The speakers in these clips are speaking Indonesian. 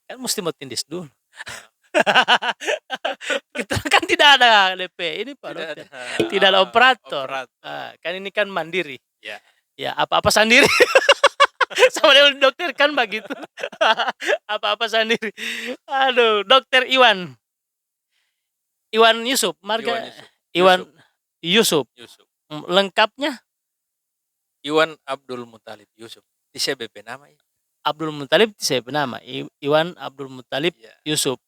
Kan mesti mau tindis dulu. Heeh. Kita kan tidak ada DP ini Pak Tidak Dokter, ada tidak ada operator. operator. Kan ini kan mandiri. Ya. Ya apa-apa sendiri. Sama dengan dokter kan begitu. Apa-apa sendiri. Aduh, Dokter Iwan. Iwan Yusuf, Iwan marga Yusuf. Iwan Yusuf. Yusuf. Yusuf. Lengkapnya Iwan Abdul Muthalib Yusuf. Di CBP nama ya. Abdul Muthalib saya nama, Iwan Abdul Muthalib Iya. Yusuf.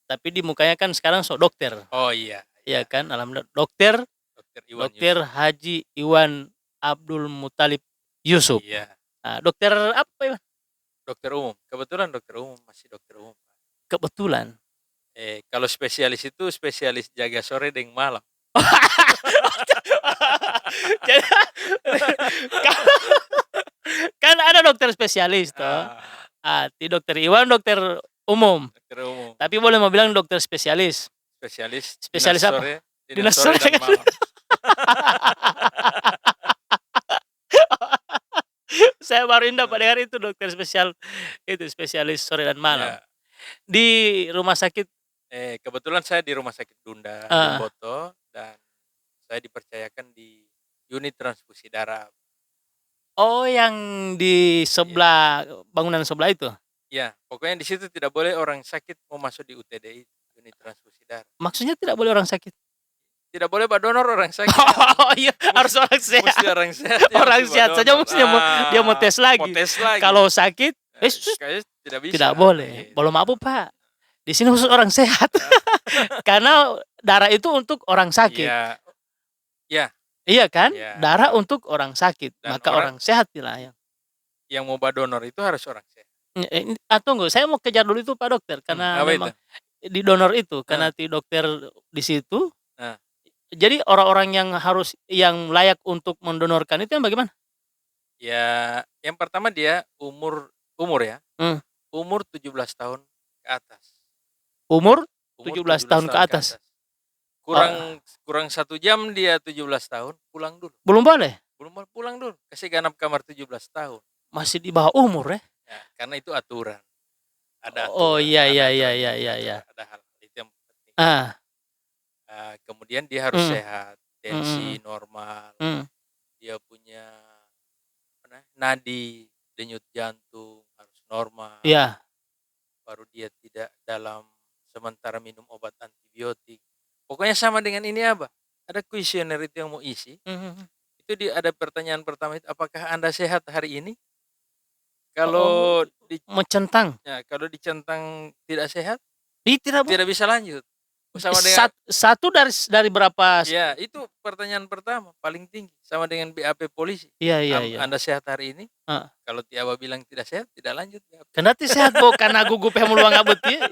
Tapi di mukanya kan sekarang dokter. Oh iya, Iya iya. kan, alhamdulillah dokter Dokter Iwan Dokter Yusuf. Haji Iwan Abdul Muthalib Yusuf. Iya. Dokter apa ya? Dokter umum. Kebetulan dokter umum, masih dokter umum. Kebetulan. Kalau spesialis itu spesialis jaga sore dan malam. Jadi, kan ada dokter spesialis toh. Di Dokter Iwan dokter umum. Dokter umum. Tapi boleh mau bilang dokter spesialis. Spesialis apa? sore, Dinas sore sore dan kan? malam. Saya baru dapat dengar itu dokter spesialis sore dan malam. Ya. Di rumah sakit Kebetulan saya di Rumah Sakit Bunda Limboto dan saya dipercayakan di unit transfusi darah. Oh, yang di sebelah bangunan sebelah itu? Ya, pokoknya di situ tidak boleh orang sakit mau masuk di UTDI, unit transfusi darah. Maksudnya tidak boleh orang sakit? Tidak boleh donor orang sakit. Oh iya, harus orang sehat. Mesti orang sehat. Orang sehat saja mestinya dia mau tes lagi. Mau tes lagi. Kalau sakit, kayaknya tidak bisa. tidak boleh. Belum apa Pak. Di sini khusus orang sehat. Karena darah itu untuk orang sakit. Iya. Iya kan? Ya. Darah untuk orang sakit. Dan maka orang sehat dilayang. Yang mau donor itu harus orang sehat. Tunggu, saya mau kejar dulu itu Pak Dokter karena memang di donor itu karena di dokter di situ. Jadi orang-orang yang layak untuk mendonorkan itu yang bagaimana? Ya, yang pertama dia umur ya. Umur 17 tahun ke atas. Umur 17 tahun ke atas. Kurang 1 jam dia 17 tahun, pulang dulu. Belum boleh? Belum boleh pulang dulu. Kasih ganap kamar 17 tahun. Masih di bawah umur ya? Karena itu aturan. Ada aturan. Oh iya. Ada hal itu yang penting. Kemudian dia harus sehat, tensi normal. Dia punya nadi, denyut jantung harus normal. Iya. Baru dia tidak dalam sementara minum obat antibiotik. Pokoknya sama dengan ini apa? Ada kuesioner itu yang mau isi. Itu ada pertanyaan pertama itu, apakah Anda sehat hari ini? Kalau mencentang. Ya, kalau dicentang tidak sehat, tidak bisa lanjut. Sama dengan satu dari berapa? Ya, itu pertanyaan pertama paling tinggi sama dengan BAP polisi. Iya. Anda sehat hari ini? Kalau tiaba bilang tidak sehat, tidak lanjut. Karena sehat karena gugup yang meluang abut ya.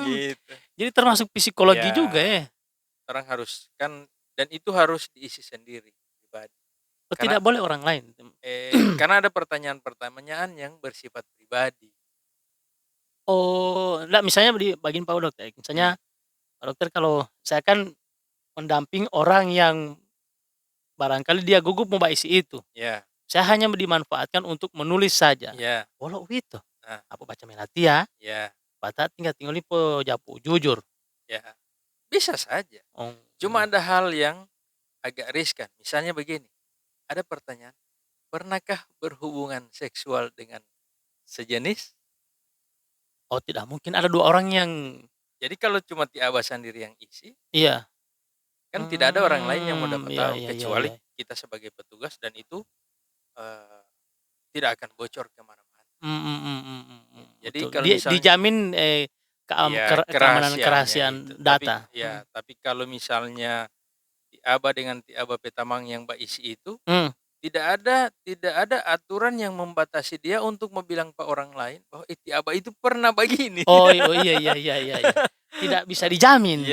Gitu. Jadi termasuk psikologi juga ya. Orang harus kan, dan itu harus diisi sendiri pribadi. Tidak boleh orang lain. Karena ada pertanyaan yang bersifat pribadi. Oh, enggak, misalnya di bagian Pak Dokter. Misalnya Pak Dokter, kalau saya kan mendamping orang yang barangkali dia gugup mau isi itu. Saya hanya dimanfaatkan untuk menulis saja. Walau itu. Apa baca melatia? Bata tinggal lipo japu jujur. Bisa saja. Cuma ada hal yang agak riskan. Misalnya begini. Ada pertanyaan, pernahkah berhubungan seksual dengan sejenis? Oh, tidak mungkin ada 2 orang yang. Jadi kalau cuma tiaba sendiri yang isi, iya. Kan tidak ada orang lain yang mau dapat tahu kecuali kita sebagai petugas, dan itu tidak akan bocor kemana-mana. Jadi kalau misalnya dijamin keamanan kerahasiaan data. Tapi kalau misalnya tiaba dengan tiaba petamang yang isi itu, tidak ada aturan yang membatasi dia untuk mau bilang ke orang lain bahwa tiaba itu pernah begini. Oh iya. Tidak bisa dijamin.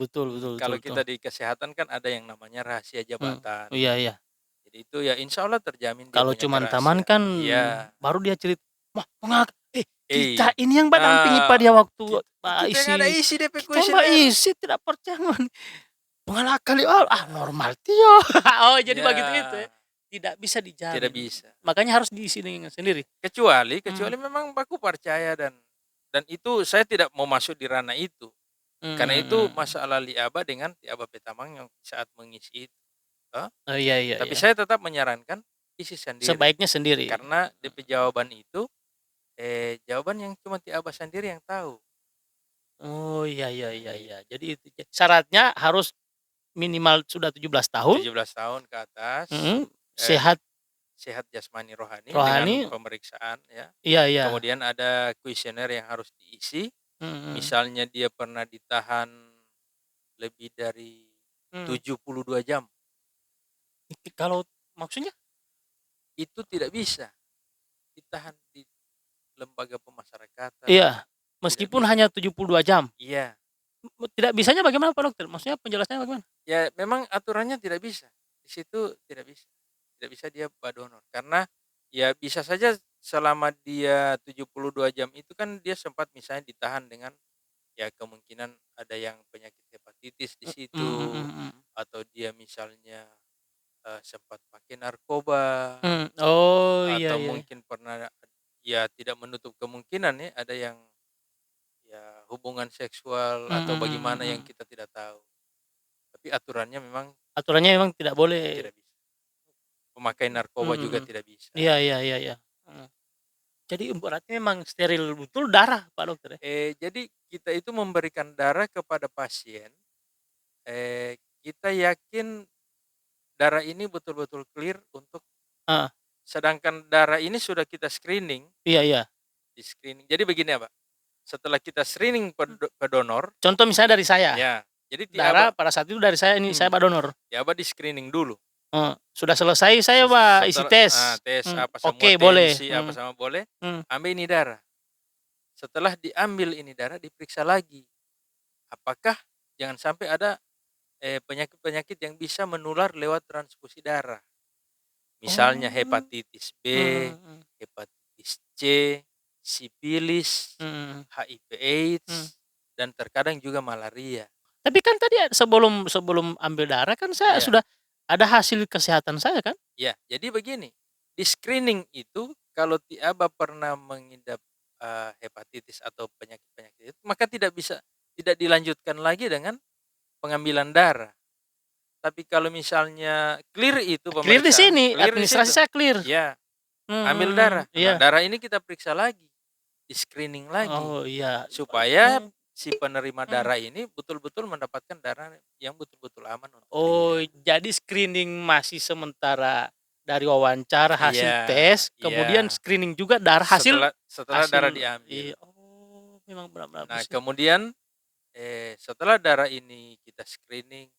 Betul. Kalau kita di kesehatan kan ada yang namanya rahasia jabatan. Iya. Jadi itu ya insya Allah terjamin. Kalau cuma taman kan baru dia cerita, kita ini yang dampingi Pak dia waktu isi. Kita ada isi DP kuesioner. Isi tidak percaya. Pengalak kali normal Tio. Oh, jadi begitu itu ya. tidak bisa Tidak dijamin. bisa. Makanya harus diisi dengan sendiri. Kecuali memang baku percaya dan itu saya tidak mau masuk di ranah itu. Karena itu masalah Liaba dengan Tiaba Petamang yang saat mengisi itu. Oh, iya. Tapi saya tetap menyarankan isi sendiri. Sebaiknya sendiri. Karena DP jawaban itu jawaban yang cuma Tiaba sendiri yang tahu. Oh, iya. Jadi itu syaratnya harus minimal sudah 17 tahun. 17 tahun ke atas. Sehat jasmani rohani Rohani. dengan pemeriksaan ya. Iya. Kemudian ada kuesioner yang harus diisi. Misalnya dia pernah ditahan lebih dari 72 jam. Kalau maksudnya? Itu tidak bisa ditahan di lembaga pemasyarakatan. Iya, meskipun hanya 72 jam. Iya. Tidak bisanya bagaimana Pak Dokter? Maksudnya penjelasannya bagaimana? Ya memang aturannya tidak bisa. Di situ tidak bisa. Tidak bisa dia badonor. Karena ya bisa saja selama dia 72 jam itu kan dia sempat misalnya ditahan dengan ya kemungkinan ada yang penyakit hepatitis di situ. Atau dia misalnya sempat pakai narkoba. Atau mungkin pernah ya tidak menutup kemungkinan ya ada yang ya hubungan seksual atau bagaimana yang kita tidak tahu. Tapi aturannya memang tidak boleh. Tidak bisa. Pemakai narkoba juga tidak bisa. Iya. Jadi berarti memang steril betul darah Pak Dokter ya? Jadi kita itu memberikan darah kepada pasien. Kita yakin darah ini betul-betul clear untuk sedangkan darah ini sudah kita screening. Iya. Di screening. Jadi begini ya Pak. Setelah kita screening pedonor. Contoh misalnya dari saya. Ya. Jadi darah pada saat itu dari saya ini saya Pak donor. Tiaba di screening dulu. Sudah selesai saya Pak isi tes. Tes apa semua Oke, boleh. apa sama boleh. Ambil ini darah. Setelah diambil ini darah diperiksa lagi. Apakah jangan sampai ada penyakit-penyakit yang bisa menular lewat transfusi darah. Misalnya hepatitis B, hepatitis C, sifilis, HIV AIDS, dan terkadang juga malaria. Tapi kan tadi sebelum ambil darah kan saya sudah ada hasil kesehatan saya kan? Ya, jadi begini. Di screening itu kalau Tiaba pernah mengidap hepatitis atau penyakit-penyakit itu, maka tidak dilanjutkan lagi dengan pengambilan darah. Tapi kalau misalnya clear itu pemeriksaan. Clear di sini, administrasi saya clear. Ya. Ambil darah. Nah, darah ini kita periksa lagi. Di screening lagi. Oh iya. Supaya si penerima darah ini betul-betul mendapatkan darah yang betul-betul aman untuk dia. Jadi screening masih sementara dari wawancara hasil tes, kemudian screening juga darah hasil setelah darah diambil. Memang benar-benar. Nah, kemudian setelah darah ini kita screening,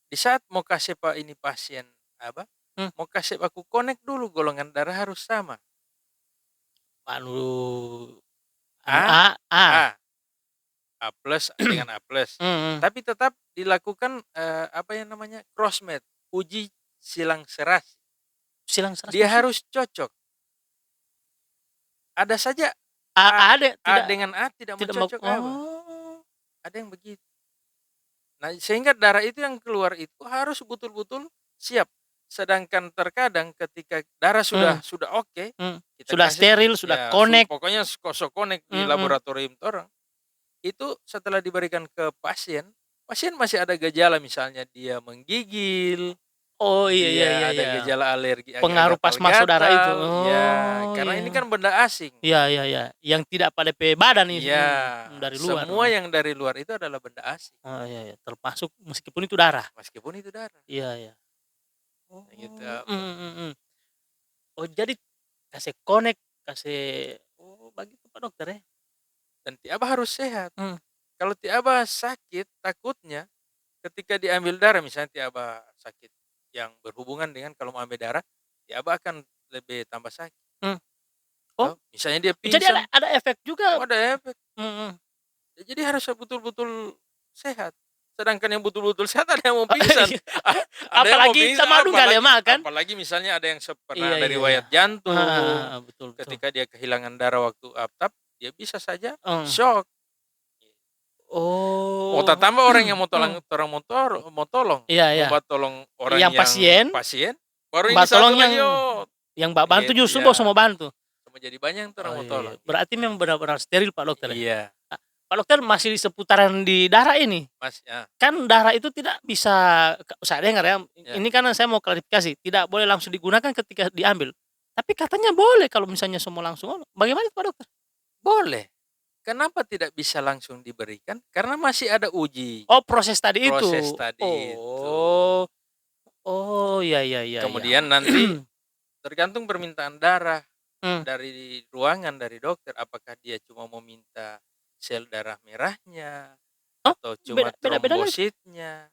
di saat mau kasih Pak ini pasien mau kasih aku connect dulu golongan darah harus sama. A plus dengan A plus. Tapi tetap dilakukan apa yang namanya crossmatch, uji silang serasi. Dia harus cocok. Ada saja A dengan A tidak mencocok ada yang begitu. Nah, sehingga darah itu yang keluar itu harus betul-betul siap. Sedangkan terkadang ketika darah sudah oke, sudah steril, sudah connect. Pokoknya connect di laboratorium orang. Itu setelah diberikan ke pasien masih ada gejala misalnya dia menggigil. Oh iya. Ada gejala alergi. Pengaruh pas masuk darah itu. Karena ini kan benda asing. Iya. Yang tidak pada badan ini. Dari luar. Semua yang dari luar itu adalah benda asing. Oh iya. Termasuk meskipun itu darah. Iya. Gitu. Oh jadi kasih connect, begitu Pak Dokter ya. Dan Tiaba harus sehat. Kalau Tiaba sakit, takutnya ketika diambil darah, misalnya Tiaba sakit yang berhubungan dengan kalau mau ambil darah, Tiaba akan lebih tambah sakit. Misalnya dia pingsan. Jadi ada efek juga. Ada efek. Jadi harus betul-betul sehat. Sedangkan yang betul-betul sehat ada yang mau pingsan. Apalagi tamadung kali ya makan. Apalagi misalnya ada yang pernah dari riwayat jantung. Betul. Ketika dia kehilangan darah waktu aptap, dia bisa saja shock. Tambah orang yang mau tolong, Iya. Mau tolong orang yang pasien, Baru ini Mbak satu tolong lagi, yang Mbak bantu gitu justru ya. mau bantu. Sama jadi banyak tuh orang mau tolong. Berarti memang benar-benar steril Pak Dokter ya? Iya. Pak Dokter masih di seputaran di darah ini? Mas, ya. Kan darah itu tidak bisa, saya dengar ya, ini kan saya mau klarifikasi, tidak boleh langsung digunakan ketika diambil. Tapi katanya boleh kalau misalnya semua langsung. Bagaimana Pak Dokter? Boleh. Kenapa tidak bisa langsung diberikan? Karena masih ada uji. Oh, proses tadi itu. Proses tadi itu. Oh, iya. Kemudian nanti tergantung permintaan darah dari ruangan dari dokter, apakah dia cuma mau minta sel darah merahnya, atau cuma trombositnya,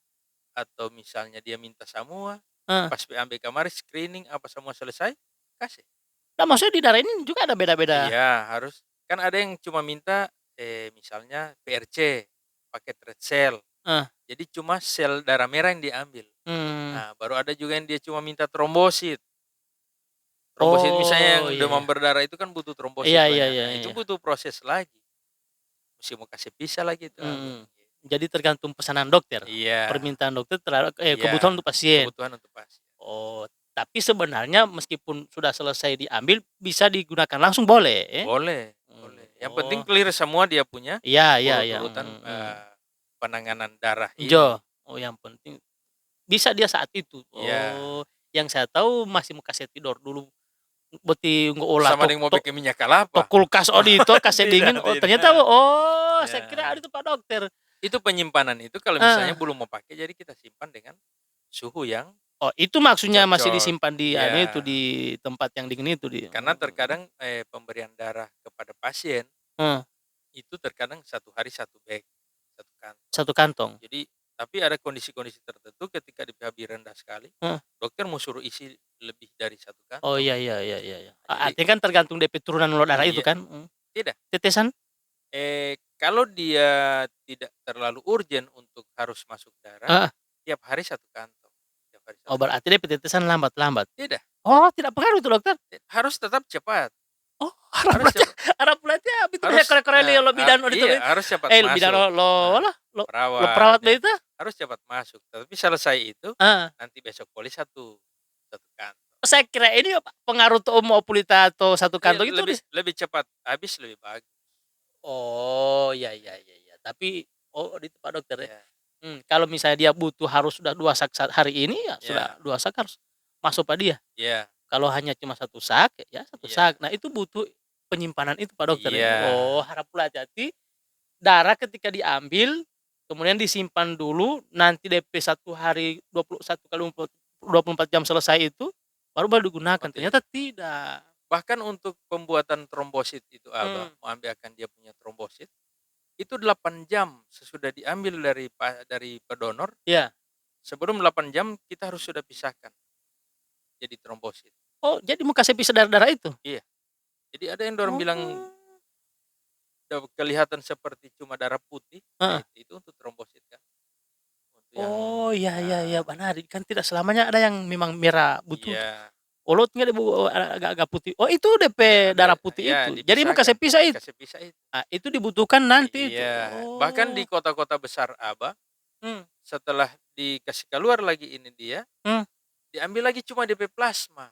atau misalnya dia minta semua. Pas PAMB kemarin screening apa semua selesai, kasih. Nah, maksudnya di darah ini juga ada beda-beda? Iya, harus. Kan ada yang cuma minta misalnya PRC, pakai red cell. Jadi cuma sel darah merah yang diambil. Nah, baru ada juga yang dia cuma minta trombosit. Trombosit misalnya yang demam berdarah itu kan butuh trombosit banyak. Nah, itu butuh proses lagi. Mesti mau kasih pisah lagi itu. Jadi tergantung pesanan dokter. Iya. Permintaan dokter terhadap kebutuhan untuk pasien. Kebutuhan untuk pasien. Oh, tapi sebenarnya meskipun sudah selesai diambil bisa digunakan langsung boleh? Boleh. Yang penting clear semua dia punya. Iya. Urutan penanganan darah ini. Oh, yang penting bisa dia saat itu. Oh, yang saya tahu masih mau kasih tidur dulu. Beti olah sama dengan mau pakai minyak kelapa. Kulkas itu kasih dingin. Ternyata saya kira itu Pak Dokter. Itu penyimpanan itu kalau misalnya belum mau pakai, jadi kita simpan dengan suhu yang itu maksudnya masih disimpan di itu di tempat yang dingin itu Karena terkadang pemberian darah kepada pasien itu terkadang 1 hari 1 bag, 1 kantong. 1 kantong. Jadi tapi ada kondisi-kondisi tertentu ketika di pH rendah sekali, dokter mau suruh isi lebih dari 1 kantong. Oh, iya. Artinya kan tergantung DP turunan darah itu kan? Tidak. Tetesan? Kalau dia tidak terlalu urgent untuk harus masuk darah, tiap hari 1 kantong. Oh, berarti DP tetesan lambat-lambat? Tidak. Oh, tidak pengaruh itu dokter? Harus tetap cepat. Oh, harap pelatnya itu korek-korek lo bidan itu. Iya, harus cepat masuk. Bidan lo perawat itu? Harus cepat masuk. Tapi selesai itu, nanti besok poli 1 kantong. Saya kira ini pengaruh mau pulita atau 1 kantong itu lebih cepat habis, lebih bagus. Oh, iya. Tapi itu Pak Dokter ya. Kalau misalnya dia butuh harus sudah 2 sak hari ini ya sudah 2 sak harus masuk Pak dia. Iya. Kalau hanya cuma 1 sak ya 1 sak. Nah, itu butuh penyimpanan itu Pak Dokter ya. Oh, harap pula hati-hati darah ketika diambil kemudian disimpan dulu, nanti DP 1 hari 21 kali 24 jam selesai itu baru digunakan. Ternyata tidak. Bahkan untuk pembuatan trombosit itu mau ambilkan dia punya trombosit, itu 8 jam sesudah diambil dari pendonor. Iya. Sebelum 8 jam kita harus sudah pisahkan. Jadi trombosit. Oh, jadi mau kasih pisah darah itu? Iya. Jadi ada yang orang bilang kelihatan seperti cuma darah putih, itu untuk trombosit kan. Oh, iya, benar. Kan tidak selamanya ada yang memang merah butuh. Iya. Olotnya agak putih. Oh, itu DP darah putih itu. Jadi mau kasih pisah itu. Itu dibutuhkan nanti itu. Bahkan di kota-kota besar setelah dikasih keluar lagi ini dia, diambil lagi cuma DP plasma.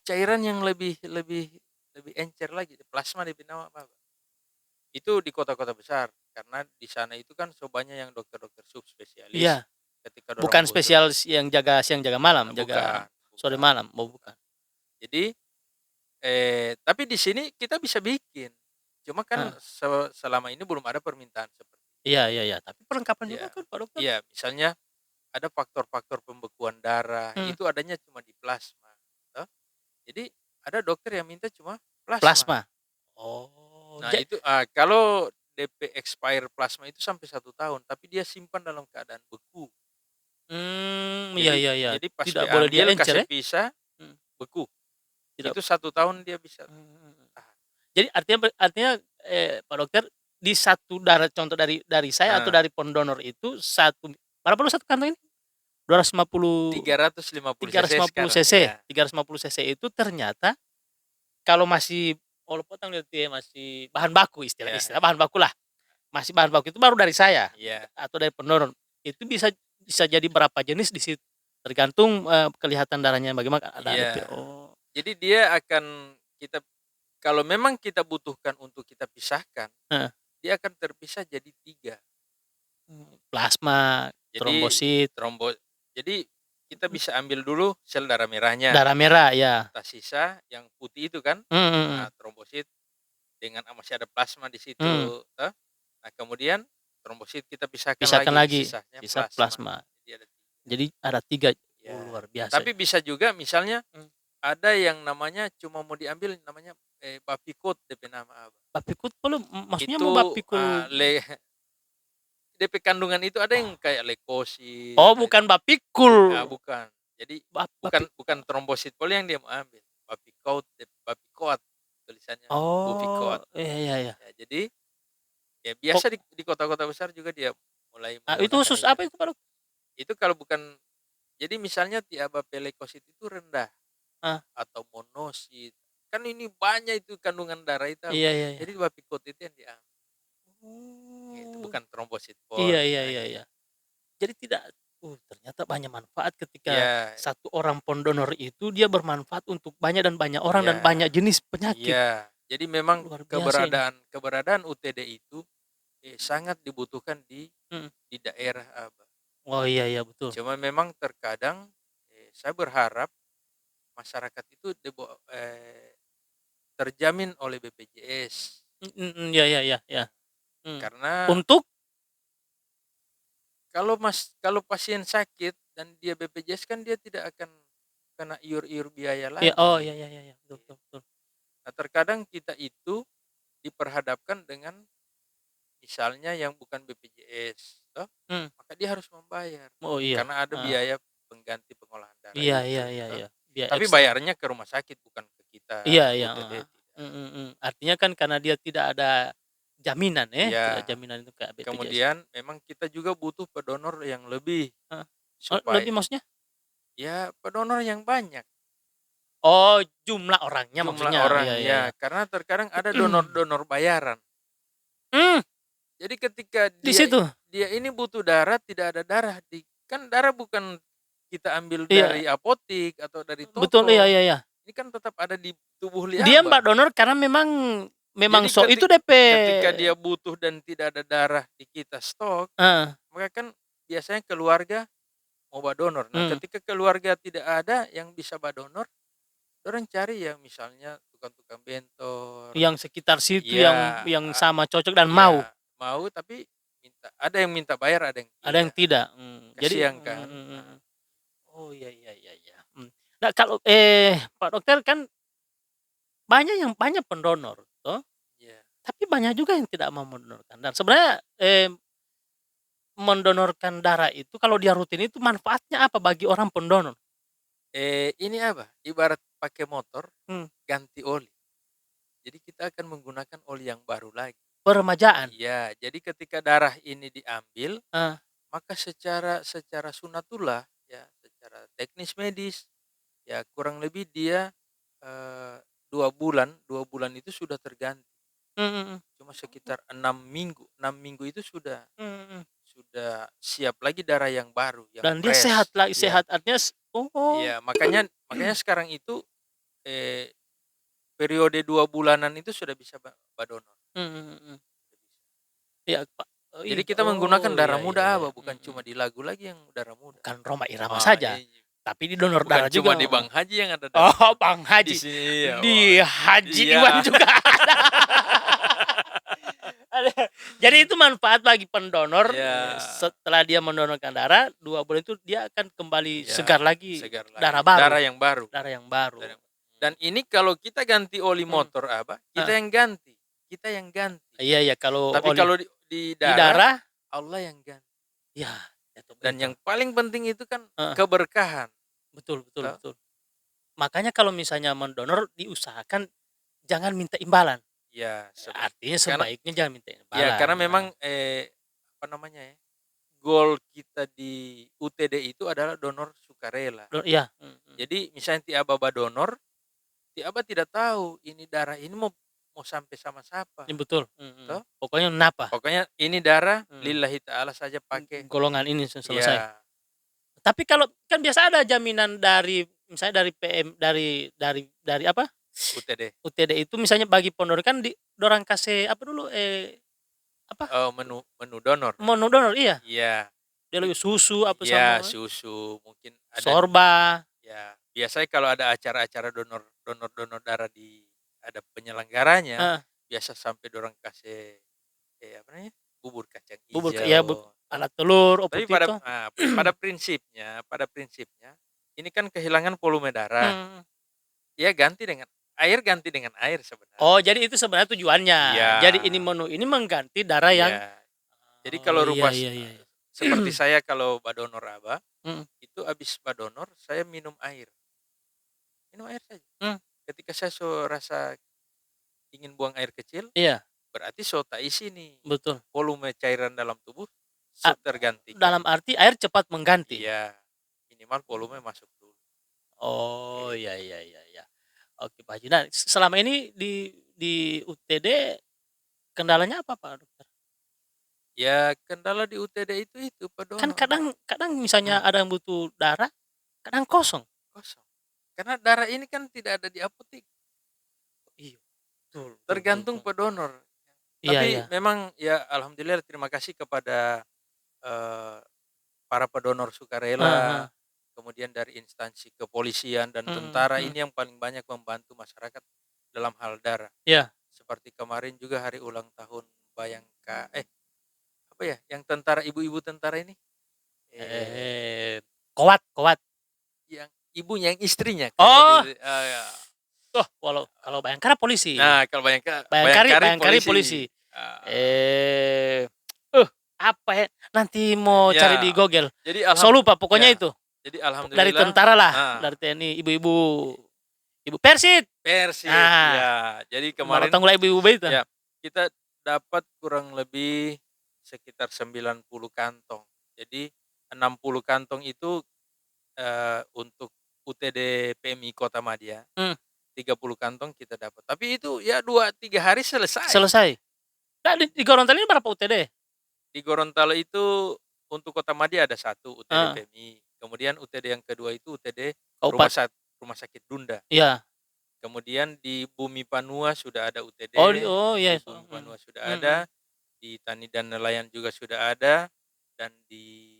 Cairan yang lebih encer lagi, plasma DP nama apa? Itu di kota-kota besar karena di sana itu kan banyak yang dokter-dokter subspesialis. Iya. Bukan spesial yang jaga siang jaga malam, jaga sore malam, bukan. Jadi tapi di sini kita bisa bikin. Cuma kan selama ini belum ada permintaan seperti itu. Iya, tapi perlengkapan juga kan Pak Dokter. Iya, misalnya ada faktor-faktor pembekuan darah, itu adanya cuma di plasma. Jadi ada dokter yang minta cuma plasma. Oh. Nah, itu kalau DP expire plasma itu sampai 1 tahun, tapi dia simpan dalam keadaan beku. Iya. Jadi pas tidak boleh dia kasih pisah, beku. Itu 1 tahun dia bisa. Jadi artinya Pak Dokter di 1 darah contoh dari saya atau dari pendonor itu berapa lu 1 kantong ini? 350 cc. 350 cc itu ternyata kalau masih potong masih bahan baku istilah bahan baku lah. Masih bahan baku itu baru dari saya atau dari pendonor. Itu bisa jadi berapa jenis di situ. tergantung, kelihatan darahnya bagaimana ada Iya. oh. Jadi dia akan kalau memang kita butuhkan untuk kita pisahkan, Heeh. dia akan terpisah jadi 3. Plasma, Jadi trombosit, jadi kita bisa ambil dulu sel darah merahnya, darah merah, ya. sisa yang putih itu kan, Mhm mhm. trombosit dengan masih ada plasma di situ, Mhm. toh. Nah, kemudian trombosit kita pisahkan Pisahkan lagi, lagi, sisanya sisa plasma. plasma. Jadi ada 3. Jadi ada 3. Ya. Luar biasa Tapi ya. bisa juga misalnya Mmm. ada yang namanya cuma mau diambil namanya, bapikot DP nama apa. Bapikut maksudnya mau Itu, bapikul DP kandungan itu ada yang kayak leukosit, oh bukan bapikul. bukan. Jadi Bapi bukan trombosit pula yang dia mau ambil, bapikoat tulisannya, oh, bupikoat. iya iya iya. Ya, jadi ya Kok biasa di kota-kota besar juga dia mulai itu menggunakan khusus itu. apa itu, Pak Dok? Itu kalau bukan jadi misalnya leukosit itu rendah Ah, atau monosit, kan ini banyak itu kandungan darah itu apa, iya iya iya. jadi bapikot itu yang diambil, gitu, Oh. bukan trombosit Iya pol. iya Nah, iya gitu. iya. Jadi tidak ternyata banyak manfaat ketika Iya, satu orang pendonor itu dia bermanfaat untuk banyak dan banyak orang dan iya, banyak jenis penyakit. iya. Jadi memang Luar biasa ini. keberadaan UTD itu, sangat dibutuhkan Mhm. di daerah Abah. Oh iya iya betul. Cuma memang terkadang, saya berharap masyarakat itu terjamin oleh BPJS. Mhm, iya iya iya iya. Mmm. Karena Untuk kalau pasien sakit dan dia BPJS kan dia tidak akan kena iur-iur biaya iya, oh lagi. iya iya iya iya, betul betul betul. Nah, terkadang kita itu diperhadapkan dengan misalnya yang bukan BPJS, toh, Mmm. maka dia harus membayar. Oh iya, Karena ada heeh. biaya pengganti pengolahan darah Iya itu, iya iya toh. iya, biaya Tapi ekstra. bayarnya ke rumah sakit bukan ke kita Iya iya, UTD, heeh. tidak. Mhm mhm. Artinya kan karena dia tidak ada jaminan tidak Iya. jaminan itu kayak BPJS. Kemudian memang kita juga butuh pendonor yang lebih Heeh. Oh supaya lebih maksudnya? ya pendonor yang banyak Oh jumlah orangnya jumlah maksudnya? orang, Iya iya ya, iya. karena terkadang ada donor-donor bayaran. Mmm, Jadi ketika di dia situ? dia ini butuh darah, tidak ada darah kan darah bukan kita ambil Iya, dari apotik atau dari betul, iya toko, iya iya. ini kan tetap ada di tubuh Dia Abah. mbak donor karena memang memang Jadi so itu DP ketika dia butuh dan tidak ada darah di kita stok, heeh, maka kan biasanya keluarga mau donor. Nah, mmm, ketika keluarga tidak ada yang bisa donor, orang cari yang misalnya tukang-tukang bentor, yang sekitar situ iya, yang sama cocok dan mau, iya, mau tapi ada yang minta bayar, ada yang ada yang tidak. tidak, jadi Kasihan kan? Nah, oh iya iya iya iya, Nah kalau, Pak Dokter kan banyak pendonor toh, iya. tapi banyak juga yang tidak mau mendonorkan dan sebenarnya, mendonorkan darah itu kalau dia rutin itu manfaatnya apa bagi orang pendonor? Ini apa, ibarat pakai motor, Mmm, ganti oli. Jadi kita akan menggunakan oli yang baru lagi. peremajaan? Iya, jadi ketika darah ini diambil, Heeh, maka secara secara sunatullah, ya, secara teknis medis, ya kurang lebih dia, eee, 2 bulan itu sudah terganti. mhm mhm, Cuma sekitar 6 minggu itu sudah mhm mhm. siap lagi darah yang baru, yang Dan dia sehat fresh. lagi, Iya, sehat artinya oh. iya, makanya makanya sekarang itu, eee, periode 2 bulanan itu sudah bisa donor. Mhm mhm. Iya, Pak, Jadi kita menggunakan iya darah iya muda, iya Abah, iya, bukan cuma di lagu lagi yang darah muda. bukan Rhoma Irama Oh, saja, tapi di donor bukan darah cuma juga, di Bang Haji yang ada darah Oh, muda. Bang Di Haji, sini ya, di Haji Iwan iya. juga ada. Ada. Jadi itu manfaat bagi pendonor, Iya, setelah dia mendonorkan darah, 2 bulan itu dia akan kembali iya, segar lagi, segar lagi, darah baru darah yang baru. darah yang baru. Darah dan ini kalau kita ganti oli Mhm, motor, Abah, heeh. kita yang ganti. Iya iya kalau Tapi oli kalau di di darah, darah, Allah yang ganti. ya itu Dan betul. yang paling penting itu kan Heeh, keberkahan, betul betul toh. betul. Makanya kalau misalnya mendonor diusahakan jangan minta imbalan, Ya, artinya karena sebaiknya jangan minta ya imbalan, karena heeh. memang, apa namanya ya, goal kita di UTD itu adalah donor sukarela. Iya, Jadi misalnya ti Abah donor, ti Abah tidak tahu ini darah ini mau mau sampai sama siapa, iya betul, toh. pokoknya napa, Pokoknya ini darah mmm, lillahi ta'ala saja pakai. golongan ini selesai. Ya, Tapi kalau kan biasa ada jaminan dari misalnya dari apa, UTD itu misalnya bagi pendonor kan dorang kasih apa dulu, apa, Oh, menu donor? menu donor iya. Iya. Dia lagi susu apa Iya, sama susu, mungkin ada sorba. ya, biasanya kalau ada acara-acara donor darah ada penyelenggaranya, Heeh, biasa sampai dorang kasih, apa namanya, bubur kacang bubur ya ijo, toh. anak telur, Tapi opotito. pada prinsipnya, ini kan kehilangan volume darah, Mhm. ya ganti dengan air Oh, sebenarnya. jadi itu sebenarnya tujuannya. Iya, Jadi ini menu ini mengganti darah yang iya. Jadi oh, kalau iya iya iya. seperti saya kalau badonor Abah, Mhm, itu habis badonor saya minum air saja. mmm, Ketika saya rasa ingin buang air kecil, iya, berarti tak isi nih, betul. volume cairan dalam tubuh A tergantikan. dalam arti air cepat mengganti? Iya, minimal volume masuk dulu. Oh, Gitu. iya iya iya iya. Oke, Pak Haji. Nah, selama ini di UTD kendalanya apa, Pak Dokter? Ya kendala di UTD itu Kan pedonor. kadang kadang misalnya Hmm, ada yang butuh darah, kadang kosong. kosong. Karena darah ini kan tidak ada di apotek, Iya, betul betul betul tergantung betul. pedonor. Iya Tapi iya. memang ya alhamdulillah terima kasih kepada eh, para pedonor Heeh heeh. sukarela, kemudian dari instansi kepolisian dan Mhm tentara mhm. ini yang paling banyak membantu masyarakat dalam hal darah. Iya. Seperti kemarin juga hari ulang tahun apa ya, yang tentara ibu-ibu tentara ini, Eh, Kowat Kowat. yang ibunya, yang istrinya kalau Oh, ya. oh, kalau Bayangkara polisi. Nah, kalau Bayangkari Bayangkari Bayangkari polisi. polisi. Eh, apa ya, nanti mau cari di Ya, Google. jadi So lupa pokoknya ya, itu. jadi Dari alhamdulillah tentara lah, ah, dari TNI, ibu-ibu ibu Persit. Persib, Nah, ya. Jadi Malang kemarin Tanggula ibu-ibu itu. ya, kita dapat kurang lebih sekitar 90 kantong. Jadi 60 kantong itu, untuk UTD PMI Kota Madia, Mmm, 30 kantong kita dapat. Tapi itu ya 2-3 hari selesai. selesai. Nah, di Gorontalo ini berapa UTD? Di Gorontalo itu untuk Kota Madia ada satu UTD Heeh, PMI, kemudian UTD yang kedua itu UTD Kaupat Rumah Sakit Dunda. iya. Kemudian di Bumi Panua sudah ada UTD, Oh iya, di Bumi Panua sudah mhm, ada, di Tani dan Nelayan juga sudah ada, dan di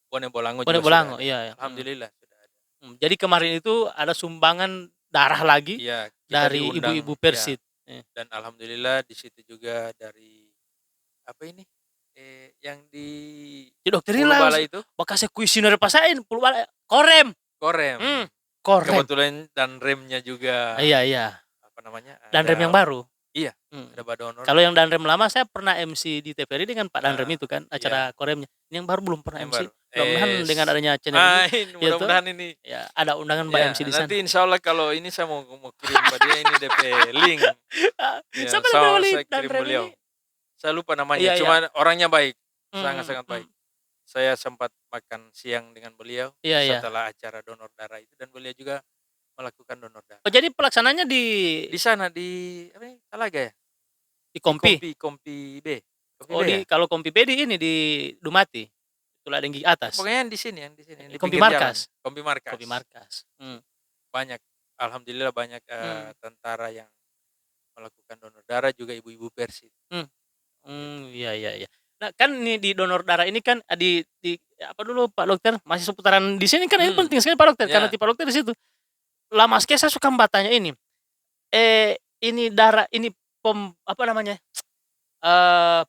Bone Bolango Bone juga sudah Bolango, ada. iya iya, Alhamdulillah sudah ada. Jadi kemarin itu ada sumbangan darah lagi Iya, kita dari diundang ibu-ibu ya, Persit. dan alhamdulillah di situ juga dari apa ini, yang di Di dokter ini Pulubala langsung itu, bakasnya kuisioner pasain pulubala korem, Korem. korem. Kebetulan dan remnya juga Iya iya, apa namanya, Danrem yang ada baru. iya, Mhm. ada badonor Kalau yang Danrem lama saya pernna MC di TVRI dengan Pak Danrem heeh, itu kan, iya. acara koremnya. Ini yang baru belum pernah Yang MC. baru. Mudah-mudahan dengan adanya channel ini, Ini ya toh, mudah-mudahan ini ya ada undangan Mbak ya MC di sana. nanti insya Allah kalau ini saya mau kirim ke dia ini DP link. Ya, Siapa namanya wali saya kirim Danrem ini? beliau. Saya lupa namanya, Iya iya. cuma orangnya baik, Mhm sangat-sangat baik. mhm. Saya sempat makan siang dengan beliau Iya iya. setelah acara donor darah itu dan beliau juga melakukan donor darah. Oh jadi pelaksananya Di sana di apa ya, Talaga ya? di Di Kompi? Kompi B. Kompi Oh B ya? kalau Kompi B di ini, di Dumati? Tuladenggi atas? Pokoknya yang di sini, yang di Kompi pinggir jalan. Markas? Kompi Kompi Markas. Markas. Banyak, alhamdulillah banyak, Mmm, tentara yang melakukan donor darah, juga ibu-ibu Persib, mmm, gitu. iya iya iya. Nah kan nih di donor darah ini kan, di apa dulu Pak Dokter, masih seputaran di sini kan ini Hmm, penting sekali Pak Dokter, karena ya, ti Pak Dokter di situ. Lama sekali saya suka bertanya ini, ini darah ini apa namanya, eee,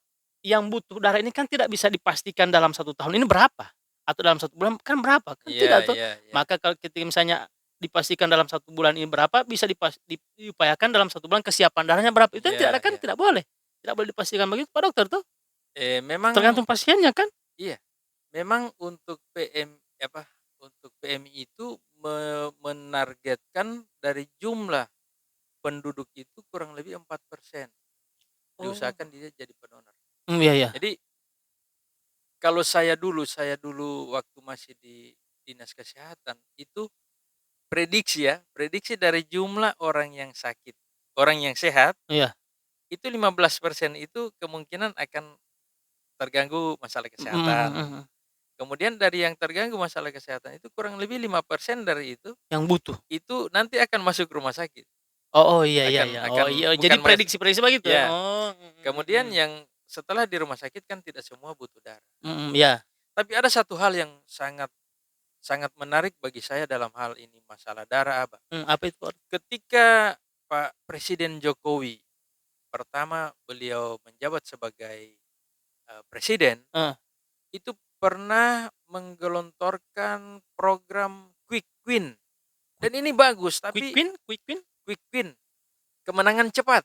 yang butuh darah ini kan tidak bisa dipastikan dalam 1 tahun ini berapa, atau dalam 1 bulan kan berapa, kan iya tidak toh. iya iya, Maka kalau ketika misalnya dipastikan dalam 1 bulan ini berapa, bisa diupayakan dalam 1 bulan kesiapan darahnya berapa, itu kan iya tidak ada kan iya. tidak boleh dipastikan begitu Pak Dokter tuh, Memang tergantung pasiennya kan? iya, memang untuk untuk PMI itu menargetkan dari jumlah penduduk itu kurang lebih 4% Oh. diusahakan dia jadi pendonor. Iya iya. Jadi kalau saya dulu waktu masih di Dinas Kesehatan, itu prediksi dari jumlah orang yang sakit, orang yang sehat, Iya. itu 15% itu kemungkinan akan terganggu masalah Mhm kesehatan. mhm mhm. Kemudian dari yang terganggu masalah kesehatan itu kurang lebih 5% dari Yang butuh? itu nanti akan masuk rumah sakit. Oh oh, iya iya Akan iya. Oh akan iya, jadi bukan prediksi-prediksi begitu ya? ya. Oh, Kemudian yang setelah di rumah sakit kan tidak semua butuh darah. iya. Tapi ada satu hal yang sangat sangat menarik bagi saya dalam hal ini masalah darah, Abah. Apa itu? Ketika Pak Presiden Jokowi pertama beliau menjabat sebagai, presiden, Heeh. itu pernah menggelontorkan program Quick Win dan ini bagus, Quick tapi win quick win? Quick Win, kemenangan cepat,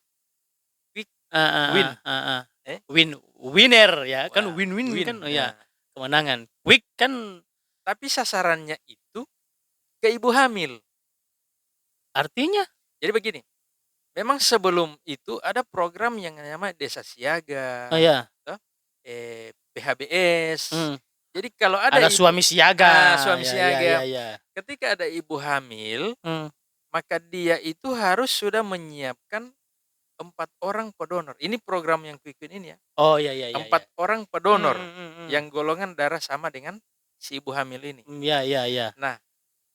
Quick Heeh Win, heeh. eh, Winner ya, kan wah, win-win win, kan, oh ya, ya. kemenangan. Quick kan Tapi sasarannya itu ke ibu hamil. artinya? Jadi begini, memang sebelum itu ada program yang namanya Desa Siaga, Oh ya, toh, PHBS. mmm, Jadi kalau ada ada suami siaga, suami ya ya ya siaga, ya, ketika ada ibu hamil, mmm, maka dia itu harus sudah menyiapkan 4 orang pendonor. Ini program yang Quick Win ini ya, oh ya ya ya ya, 4 orang pendonor mhm, yang golongan darah sama dengan si ibu hamil ini. ya ya ya, Nah,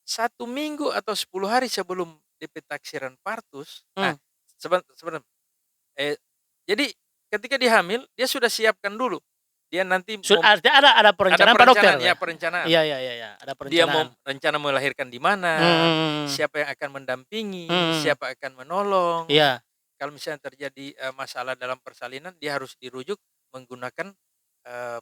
1 minggu atau 10 hari sebelum DP taksiran partus, nah, mmm, sebentar, eh, jadi ketika dia hamil, dia sudah siapkan dulu. Dia nanti artinya ada ada perencanaan Pak Dokter perencanaan, ya? ya perencanaan. Iya iya iya iya, ada Dia mau perencanaan. rencana melahirkan di mana, Mhm siapa yang akan mendampingi, mhm, siapa akan menolong. iya Kalau misalnya terjadi, masalah dalam persalinan, dia harus dirujuk menggunakan,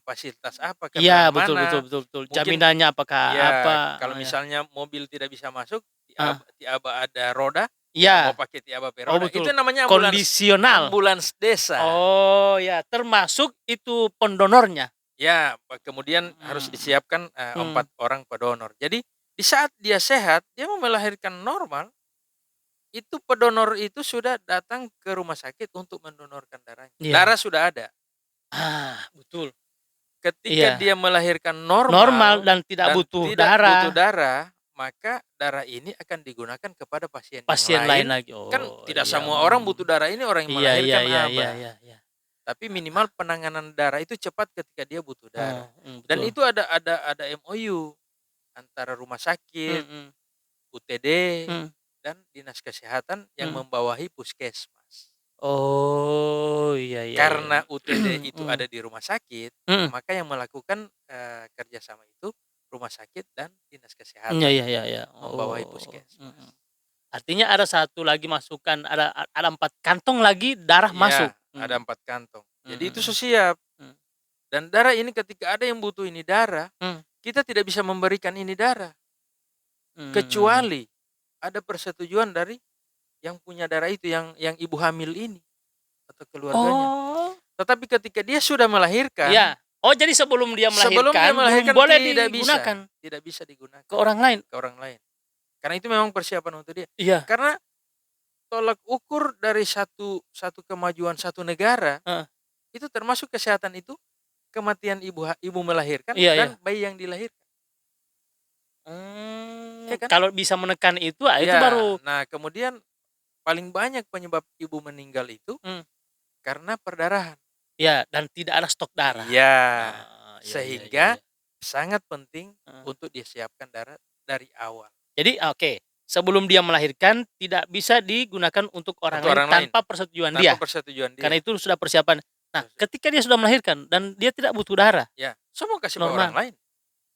fasilitas apa, iya, karena betul betul mana. betul betul, Mungkin jaminannya apakah ya apa, kalau oh ya, misalnya mobil tidak bisa masuk, heeh, tiaba ada roda, ya mau iya, pakai tiaba oh peroda. Itu betul, namanya ambulans kondisional. ambulans desa. Oh ya, termasuk itu pendonornya? Ya, kemudian harus Mhm, disiapkan, mhm, 4 orang pendonor. Jadi, di saat dia sehat, dia mau melahirkan normal, itu pendonor itu sudah datang ke rumah sakit untuk mendonorkan darahnya. iya. Darah sudah ada. Betul, Ketika iya, dia melahirkan normal normal dan tidak dan butuh tidak butuh darah, darah, maka darah ini akan digunakan kepada pasien yang pasien lain lain. lagi. Kan Oh tidak iya, semua orang butuh darah ini orang yang iya iya melahirkan, iya iya Abah. iya iya, Tapi minimal penanganan darah itu cepat ketika dia butuh darah. Dan betul, itu ada MOU antara rumah sakit, mhm UTD, mhm dan dinas kesehatan yang mhm. membawahi puskesmas. Oh, iya iya iya, Karena UTD itu mhm ada di rumah sakit, mhm, maka yang melakukan, kerjasama itu rumah sakit dan dinas iya kesehatan iya iya iya, membawahi oh, puskesmas. artinya ada satu lagi masukan, ada 4 kantong lagi darah masuk? Iya, ada 4 kantong. Jadi itu Mhm siap. mhm, Dan darah ini ketika ada yang butuh ini darah, mhm, kita tidak bisa memberikan ini darah, mhm. kecuali ada persetujuan dari yang punya darah itu, yang ibu hamil ini atau keluarganya. Oh, Tetapi ketika dia sudah melahirkan, iya. Oh, jadi sebelum dia sebelum dia melahirkan belum melahirkan boleh tidak digunakan bisa ke digunakan orang lain? ke orang lain. Karena itu memang persiapan untuk dia. Iya, Karena tolak ukur dari satu satu kemajuan satu negara, heeh, itu termasuk kesehatan itu, kematian ibu melahirkan iya iya. dan bayi yang dilahirkan, ya kan? Kalau bisa menekan itu, itu Ya, baru nah kemudian paling banyak penyebab ibu meninggal itu mmm, karena perdarahan. iya, dan tidak ada stok darah. Iya, Iya iya iya sehingga iya, sangat penting heeh. untuk disiapkan darah dari awal. Jadi oke, sebelum dia melahirkan tidak bisa digunakan untuk orang Untuk lain orang lain, tanpa persetujuan tanpa dia, persetujuan karena dia. itu sudah persiapan. Nah, Terus ketika dia sudah melahirkan dan dia tidak butuh darah, ya, semua kasih ke orang normal, lain.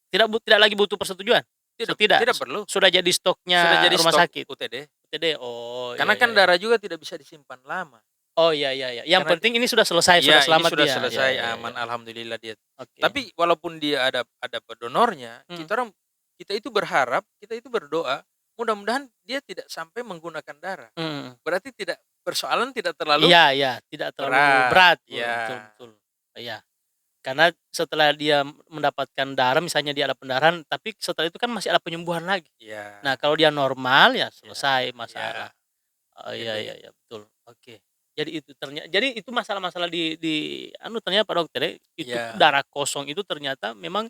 tidak lagi butuh persetujuan? Tidak Tidak, tidak perlu, sudah jadi sudah stoknya jadi rumah stok sakit? UTD. UTD, oh, iya Karena iya kan iya. darah juga tidak bisa disimpan lama. Oh, iya iya iya, yang Karena penting ini sudah selesai, sudah iya, ini selamat sudah dia? Iya selesai, iya iya aman, iya, alhamdulillah dia. oke. Tapi walaupun dia ada pendonornya, Mmm, kita itu berharap, kita itu berdoa, mudah-mudahan dia tidak sampai menggunakan darah. mhm. Berarti tidak persoalan tidak terlalu Iya iya, tidak terlalu berat, berat, betul ya. betul. Iya, karena setelah dia mendapatkan darah, misalnya dia ada pendarahan, tapi setelah itu kan masih ada penyembuhan lagi. Iya, Nah, kalau dia normal, ya iya, selesai iya, masalah. Oh, mungkin iya iya begitu. iya, betul, oke. Jadi itu masalah-masalah di ternyata Pak Dokter ya, itu Iya, darah kosong itu ternyata memang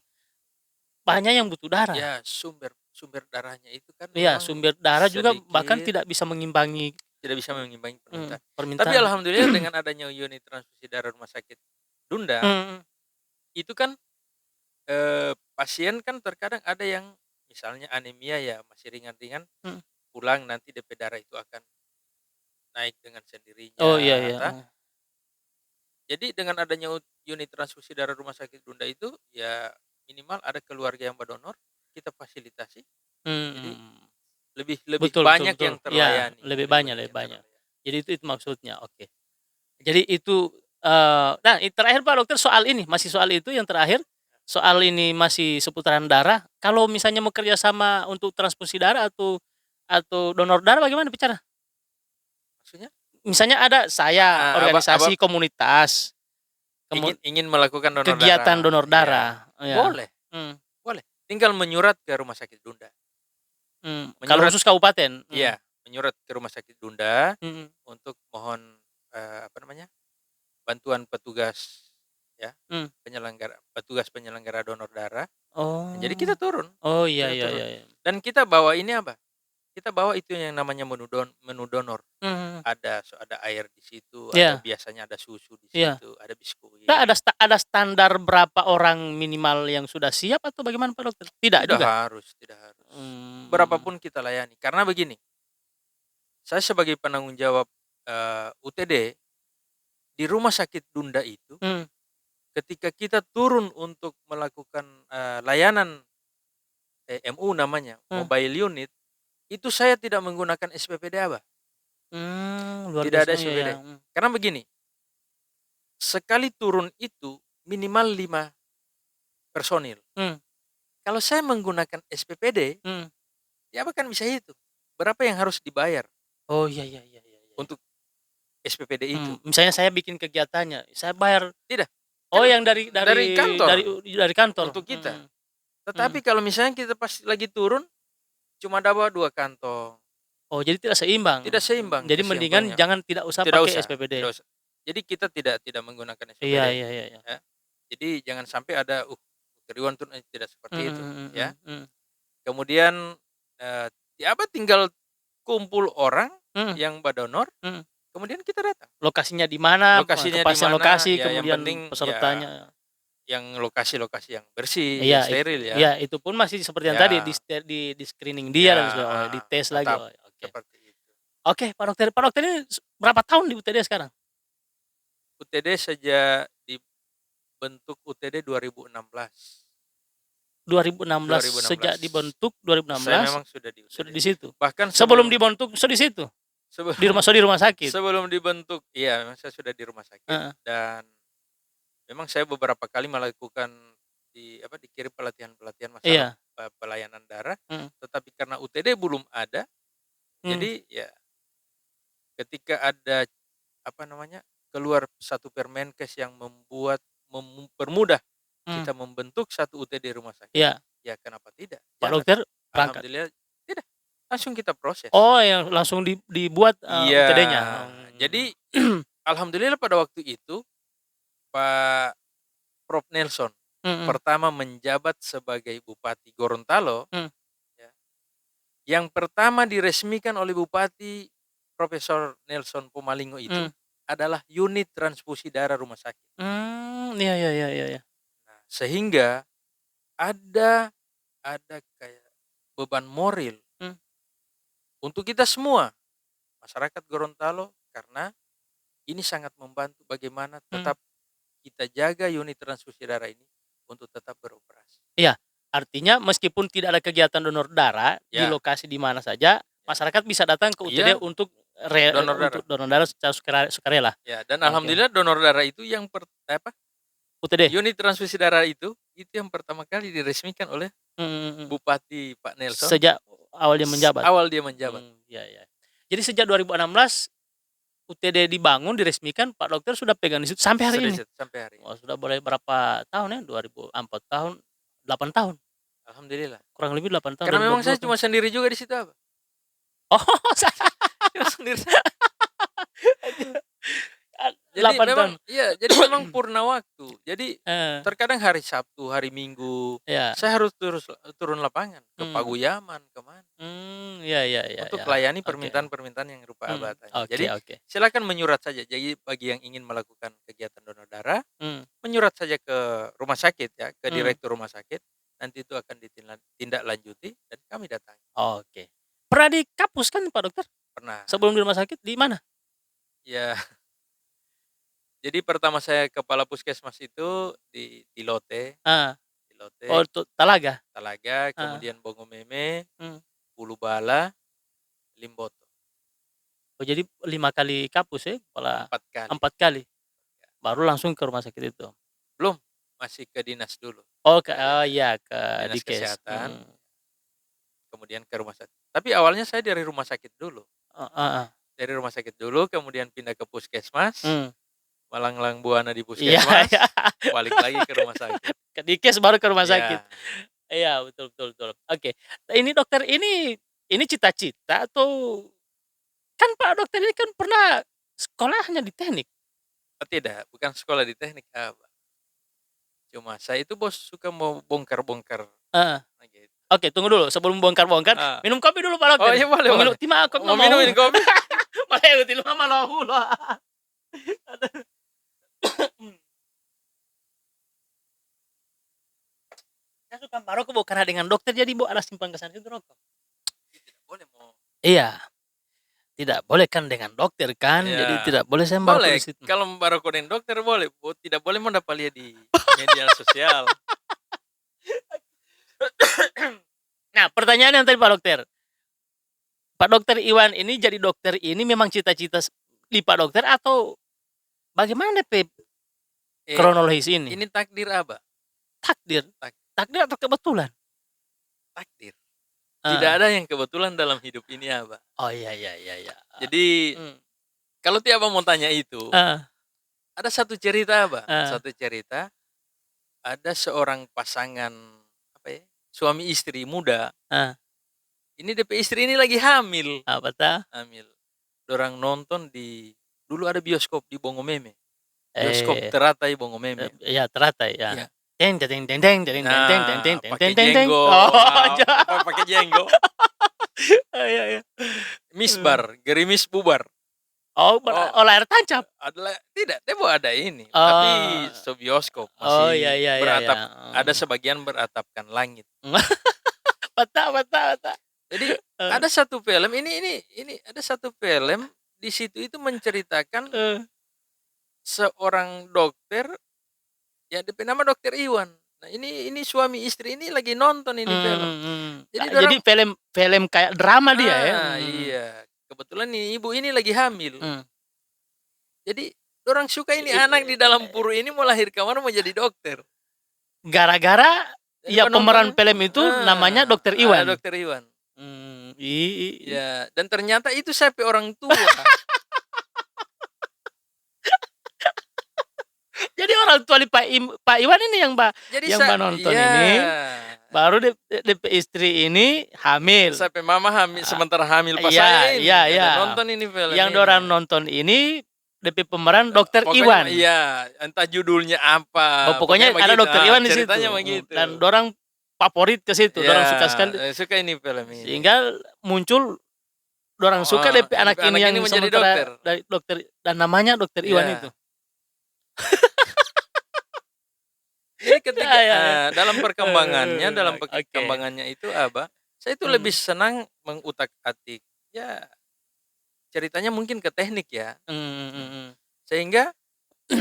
banyak yang butuh darah. ya sumber sumber darahnya itu kan Iya, memang sumber darah juga bahkan sedikit, tidak bisa mengimbangi, tidak bisa mengimbangi permintaan. Tapi permintaan. alhamdulillah dengan adanya unit transfusi darah Rumah Sakit Dunda, Mhm, itu kan pasien kan terkadang ada yang misalnya anemia ya masih ringan-ringan, Mhm. pulang nanti DP darah itu akan naik dengan Oh, iya sendirinya, iya, jadi dengan adanya unit transfusi darah Rumah Sakit Bunda itu, ya minimal ada keluarga yang berdonor, kita fasilitasi, jadi mhm. lebih lebih Betul betul banyak betul. yang Iya, terlayani, lebih lebih banyak banyak lebih yang banyak. terlayani. Jadi itu maksudnya, oke. Jadi itu, nah terakhir Pak Dokter soal ini, masih soal itu yang terakhir, soal ini masih seputaran darah, kalau misalnya mau kerja sama untuk transfusi darah atau donor darah bagaimana bicara? Maksudnya? Misalnya ada saya, Abang organisasi komunitas, ingin ingin melakukan donor kegiatan darah, donor iya. darah, ya. Boleh Mmm, boleh, tinggal menyurat ke Rumah Sakit Bunda. kalau Menyurat khusus kabupaten? iya, menyurat ke Rumah Sakit Bunda Mhm, untuk mohon, apa namanya, bantuan petugas ya, mmm. petugas penyelenggara donor darah. Jadi Oh. Oh, iya kita iya turun. iya iya. Dan kita bawa ini apa, kita bawa itu yang namanya menu donor. Mhm, Ada air di situ, ada iya biasanya ada susu di iya. situ, ada Nah, biskuit. ada standar berapa orang minimal yang sudah siap atau bagaimana Pak Dokter? Tidak Tidak juga? harus tidak harus. Mmm, Berapapun kita layani. Karena begini, saya sebagai penanggung jawab, UTD di Rumah Sakit Bunda itu, mmm, ketika kita turun untuk melakukan, layanan MU namanya, mmm, mobile unit, itu saya tidak menggunakan SPPD, Abah, luar tidak biasa, ada iya iya, SPPD. Karena begini, sekali turun itu minimal 5 personil. mmm, Kalau saya menggunakan SPPD, mmm. ya Abah kan bisa hitung, berapa yang harus dibayar Oh, iya iya iya iya iya. untuk SPPD itu. Misalnya saya bikin kegiatannya, saya bayar Tidak, oh kan yang dari dari kantor dari kantor? untuk kita. Mhm. Tetapi kalau misalnya kita pas lagi turun, cuma dapat 2 kantong, Oh, jadi tidak seimbang? tidak seimbang Jadi mendingan keseimbangannya. jangan tidak usah Tidak pakai usah SPPD? tidak usah. Jadi kita tidak menggunakan Iya SPPD, iya iya iya. ya. Jadi jangan sampai ada, keriuan tuh, tidak seperti itu, Mhm ya. mhm mhm, Kemudian, ya apa, tinggal kumpul orang mhm yang berdonor, mhm. kemudian kita datang. Lokasinya di mana, Lokasinya di kepastian mana, lokasi, ya yang kemudian penting ya pesertanya. yang lokasi-lokasi yang bersih, yang Iya steril ya. iya itu pun masih seperti yang tadi Ya di screening dia ya, dan segala oh dites lagi, tetap oh oke. seperti itu. Oke Pak Dokter ini berapa tahun di UTD sekarang? UTD sejak dibentuk UTD 2016. 2016 sejak 2016. dibentuk Saya 2016 memang sudah di sudah UTD. di situ? Bahkan Sebelum sebelum dibentuk sudah di situ? Di sebelum rumah sakit? sebelum dibentuk, iya memang saya sudah di rumah sakit Heeh, dan memang saya beberapa kali melakukan dikirim pelatihan-pelatihan masalah, iya, pelayanan darah, mhm tetapi karena UTD belum ada, mhm jadi ya ketika ada, apa namanya, keluar satu Permenkes yang mempermudah mhm, kita membentuk satu UTD rumah sakit, iya. ya kenapa tidak? Pak Jangan. Dokter berangkat? Alhamdulillah tidak, langsung kita proses. Oh yang langsung dibuat, Iya, UTD-nya? jadi alhamdulillah pada waktu itu Pak Prof. Nelson Mhm pertama menjabat sebagai Bupati Gorontalo, mhm ya, yang pertama diresmikan oleh Bupati Profesor Nelson Pomalingo itu mhm, adalah unit transfusi darah rumah sakit. iya iya iya iya iya. Nah, sehingga ada ada kayak beban moral Mmm, untuk kita semua, masyarakat Gorontalo, karena ini sangat membantu bagaimana mhm. tetap kita jaga unit transfusi darah ini untuk tetap beroperasi. Iya, artinya meskipun tidak ada kegiatan donor darah di Ya, lokasi di mana saja, ya. masyarakat bisa datang ke UTD Iya, untuk donor untuk darah. donor darah secara sukarela? Ya, dan Oke, alhamdulillah donor darah itu UTD? unit transfusi darah itu yang pertama kali diresmikan oleh Mhm mhm. Bupati Pak Nelson Sejak awal dia menjabat? awal dia menjabat. Iya iya. Jadi sejak 2016 UTD dibangun, diresmikan, Pak Dokter sudah pegang di situ sampai hari ini? Sampai hari ini. Oh, sudah boleh berapa tahun ya? 4 tahun, 8 tahun? Alhamdulillah. Kurang lebih 8 tahun, Karena memang 2020 saya kan? cuma sendiri juga di situ, Abah. Oh, Cuma sendiri. Jadi 8 memang tahun? iya, jadi memang purna waktu. Jadi Heeh. terkadang hari Sabtu, hari Minggu, Iya. saya harus turun lapangan ke Mmm. Paguyaman, ke mana, Iya iya iya untuk iya. melayani Oke. permintaan-permintaan yang rupa tanya. Oke Jadi oke. silakan menyurat saja. Jadi bagi yang ingin melakukan kegiatan donor darah, Mmm, menyurat saja ke rumah sakit ya, ke mmm, direktur rumah sakit, nanti itu akan ditindaklanjuti dan kami datang. oke. Pernah di Kapus kan Pak Dokter? Pernah. Sebelum di rumah sakit di mana? Ya, jadi pertama saya kepala puskesmas itu di Lote, Ah, di oh Lote, itu Talaga? Talaga, Heeh, kemudian Bongomeme, mmm. Ulubala, Limboto, Oh jadi 5 kali Kapus ya kepala 4 kali. 4 kali? Ya. Baru langsung ke rumah sakit itu? Belum, masih ke dinas dulu, Oh ke iya ke dinas Dikes, kesehatan, kemudian ke rumah sakit. Tapi awalnya saya dari rumah sakit dulu. heeh, Dari rumah sakit dulu, kemudian pindah ke puskesmas, mmm, melanglang buana di iya iya. puskesmas, balik lagi ke rumah sakit. Ke Dikes baru ke rumah sakit? Iya. Iya, betul betul betul. Oke, ini dokter ini cita-cita atau kan Pak Dokter ini kan pernah sekolahnya di teknik? Oh tidak, bukan sekolah di teknik, cuma saya itu bos suka mau bongkar-bongkar, Heeh. gitu. Oke, tunggu dulu sebelum bongkar-bongkar, Ah. minum kopi dulu Pak Oh Dokter. iya boleh Mau boleh. ngilu ti ma kok Mau minum mau ini kopi? malah ilu ti mama lahu loh. Saya suka merokok Bu, karena dengan dokter jadi Bu ada simpan ke sana situ rokok. Tidak boleh mau. Iya, tidak boleh kan dengan dokter kan, jadi Iya. tidak boleh saya merokok Boleh, di situ. kalau barokoden dokter boleh, tidak boleh mau dapat lihat di media sosial. Nah, pertanyaan yang tadi Pak Dokter. Pak Dokter Iwan ini jadi dokter ini memang cita-cita di Pak Dokter atau bagaimana DP Eh, kronologis ini? ini takdir, Abah, Takdir? tak Takdir atau kebetulan? takdir. Tidak Heeh. ada yang kebetulan dalam hidup ini, Abah. Oh iya iya iya iya. Jadi Mmm, kalau tiap Abah mau tanya itu, heeh ada satu cerita, Abah, heeh, satu cerita, ada seorang pasangan, apa ya, suami istri muda, heeh. ini DP istri ini lagi hamil, Apa tah? hamil. Dorang nonton dulu ada bioskop di Bongomeme, bioskop Eh, teratai Bongomeme. iya teratai ya. Iya. Teng teng teng teng teng teng teng teng teng Nah, teng teng pakai teng teng. jenggot, Oh, ja pakai jenggot, oh, iya iya. misbar, gerimis bubar. Oh, Oh, oh layar tancap? adalah tidak, dia mau ada ini, tapi Oh, bioskop oh iya masih iya iya iya, beratap, ada sebagian beratapkan langit. Peta peta peta. Jadi ada satu film, ini ada satu film di situ itu menceritakan seorang dokter, ya DP nama Dokter Iwan. Nah, ini suami istri ini lagi nonton ini film. Jadi Jadi dorang film film kayak drama dia ya? iya, kebetulan nih ibu ini lagi hamil. Mmm. Jadi orang suka ini anak di dalam puru ini mau lahir kemana mau jadi dokter. Gara-gara Jadi ya pemeran penontonnya film itu namanya Dokter Iwan? Dokter Iwan. I Ya, dan ternyata itu sampai orang tua. jadi orang tua di Pak Iwan ini Jadi yang nonton iya. ini, baru DP istri ini hamil. Sampai mama hamil, sementara hamil pas Iya saya ini. iya Ada iya. nonton ini film Yang ini. dorang nonton ini DP pemeran Dokter Pokoknya Iwan. iya, entah judulnya Oh apa. pokoknya ada begitu. Dokter Iwan di situ, Ceritanya begitu. dan dorang favorit ke situ, dorang Ya, suka sekali, suka ini film ini. sehingga muncul dorang suka DP anak ini yang menjadi sementara dokter. dari dokter dan namanya Dokter Iwan itu. Iya. Jadi ketika Ya ya ya. dalam perkembangannya, dalam Oke. perkembangannya itu Abah, saya itu lebih senang mengutak-atik. Ya, ceritanya mungkin ke teknik ya. Sehingga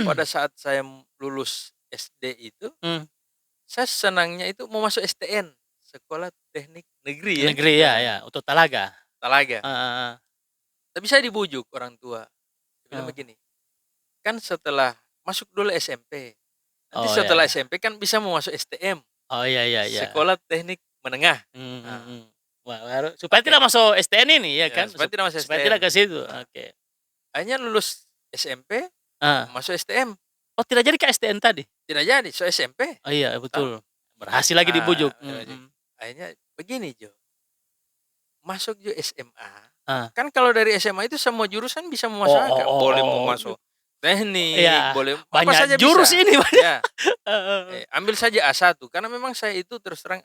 pada saat saya lulus SD itu, saya senangnya itu mau masuk STN, Sekolah Teknik Negeri ya. Negeri ya ya, untuk Talaga. Talaga. Heeh. Tapi saya dibujuk orang tua. Dia bilang Oh. begini, kan setelah masuk dulu SMP, nanti Oh, ya setelah ya. SMP kan bisa mau masuk STM, Oh iya iya iya. Sekolah Teknik Menengah. Wah, baru supaya Oke. tidak masuk STN ini ya Ya, kan? supaya tidak masuk Supaya STN. tidak ke situ. Nah. Oke. Akhirnya lulus SMP, Ah. masuk STM. Oh tidak jadi ke STN tadi? Tidak jadi, so SMP. Oh iya betul. Berhasil lagi dibujuk. Akhirnya begini Jo, masuk Jo SMA. Ah. Kan kalau dari SMA itu semua jurusan bisa memasukkan, boleh mau masuk teknik, boleh apa banyak saja jurus bisa. ini banyak. Ya, ambil saja A1 karena memang saya itu terus terang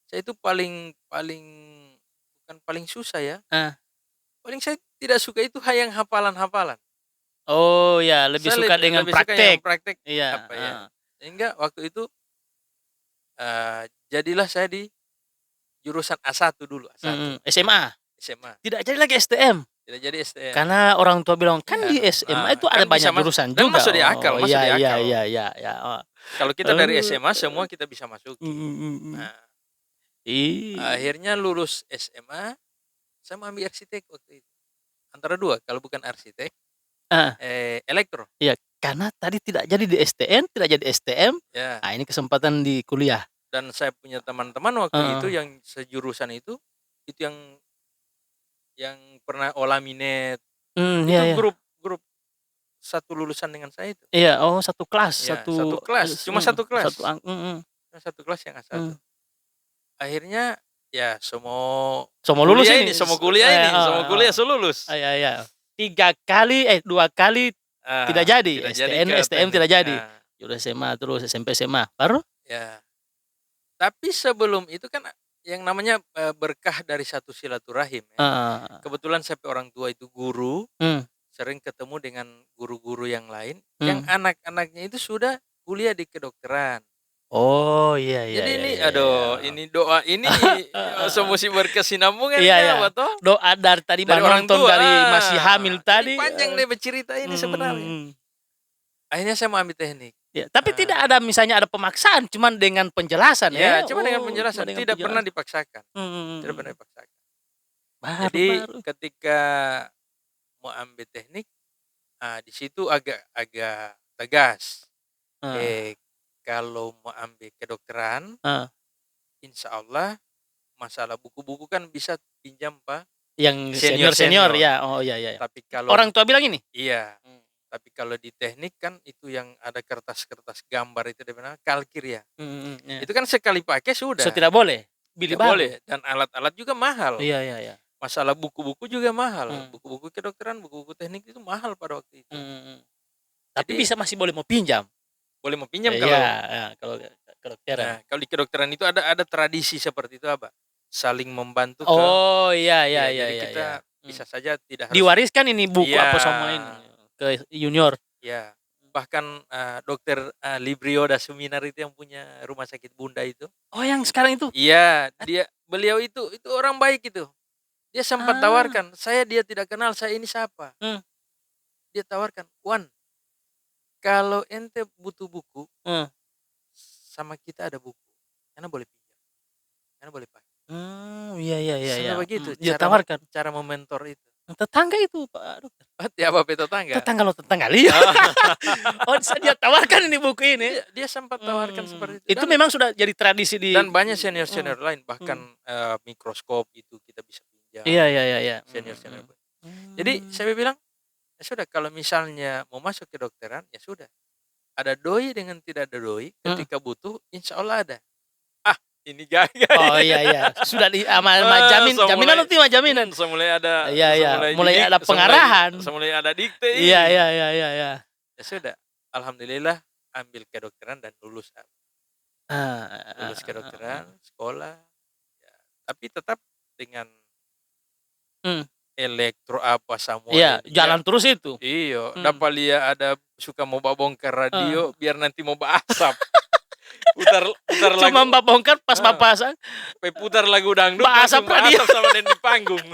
saya itu paling paling bukan paling susah ya. Paling saya tidak suka itu yang hafalan-hafalan. Oh ya, lebih Saya suka dengan lebih suka yang praktek. praktek ya. Sehingga waktu itu jadilah saya di jurusan A1 dulu, A1. SMA. SMA. Tidak jadi lagi STM. Tidak jadi STM. Karena orang tua bilang, kan di SMA itu ada kan banyak jurusan juga. Masuk di akal, masuk di akal. Iya. Kalau kita dari SMA semua kita bisa masuk. Nah, akhirnya lulus SMA, saya mau ambil arsitek waktu itu. Antara dua, kalau bukan arsitek, elektro. Iya, karena tadi tidak jadi di STN, tidak jadi STM. Ya. Nah, ini kesempatan di kuliah. Dan saya punya teman-teman waktu itu yang sejurusan itu yang pernah olaminet. Itu grup satu lulusan dengan saya itu. Iya, satu kelas, ya, satu kelas, cuma satu kelas. Satu kelas yang A1. Akhirnya ya semua lulus ini, semua kuliah ini, semua kuliah lulus. Iya. 2 kali tidak jadi. STM tidak jadi. Udah SMA terus SMP SMA, baru? Ya. Tapi sebelum itu kan yang namanya berkah dari satu silaturahim ya. Kebetulan saya orang tua itu guru, sering ketemu dengan guru-guru yang lain, yang anak-anaknya itu sudah kuliah di kedokteran. Oh iya. Jadi ini ini doa ini semusi berkesinambungan apa toh? Doa dari tadi dari orang tua dari masih hamil tadi. Panjang deh bercerita ini sebenarnya. Akhirnya saya mau ambil teknik. Ya, tapi tidak ada misalnya ada pemaksaan, cuman dengan penjelasan ya. Cuma dengan penjelasan, tidak pernah dipaksakan. Tidak pernah dipaksakan. Jadi ketika mau ambil teknik, di situ agak tegas. Kalau mau ambil kedokteran, insya Allah masalah buku-buku kan bisa pinjam Pak. Yang senior ya. Oh iya. Tapi kalau orang tua bilang ini? Iya. Tapi kalau di teknik kan itu yang ada kertas-kertas gambar itu dimana kalkir ya. Itu kan sekali pakai sudah. Tidak boleh. Tidak boleh. Dan alat-alat juga mahal. Iya. Masalah buku-buku juga mahal. Buku-buku kedokteran, buku-buku teknik itu mahal pada waktu itu. Tapi bisa masih boleh mau pinjam. Boleh mau pinjam kalau kedokteran. Nah, kalau di kedokteran itu ada tradisi seperti itu apa? Saling membantu. Iya. Jadi kita bisa saja tidak harus diwariskan ini buku apa semua ini ke junior. Ya, bahkan dokter Librio Dasuminar itu yang punya rumah sakit Bunda itu. Oh, yang sekarang itu? Iya, beliau itu orang baik itu. Dia sempat tawarkan, dia tidak kenal saya ini siapa. Dia tawarkan, "Wan, kalau ente butuh buku, sama kita ada buku. Karena boleh pinjam. Karena boleh pakai." Iya. Begitu. Dia tawarkan. Cara mementor itu. Tetangga itu Pak Dokter. Tiap tetangga. Tetangga lihat. Dia tawarkan ini buku ini. Dia sempat tawarkan seperti itu. Itu memang sudah jadi tradisi di. Dan banyak senior lain, bahkan mikroskop itu kita bisa pinjam. Iya. Senior. Jadi saya bilang, ya sudah kalau misalnya mau masuk ke kedokteran, ya sudah. Ada doi dengan tidak ada doi, ketika butuh, insya Allah ada. Ini gagal. Oh iya. Sudah di jaminan nanti jaminan. Mulai ada. Mulai ada pengarahan. Mulai ada dikte. Iya. Ya sudah. Alhamdulillah ambil kedokteran dan lulus. Lulus kedokteran, sekolah. Ya. Tapi tetap dengan elektro apa semua. Iya, jalan terus itu. Iya, dapat lihat ada suka mau bongkar radio biar nanti mau asap. putar lagu. Cuma Mbak bongkar pas Mbak pasang. Putar lagu dangdut. Asap radio sama dan di panggung.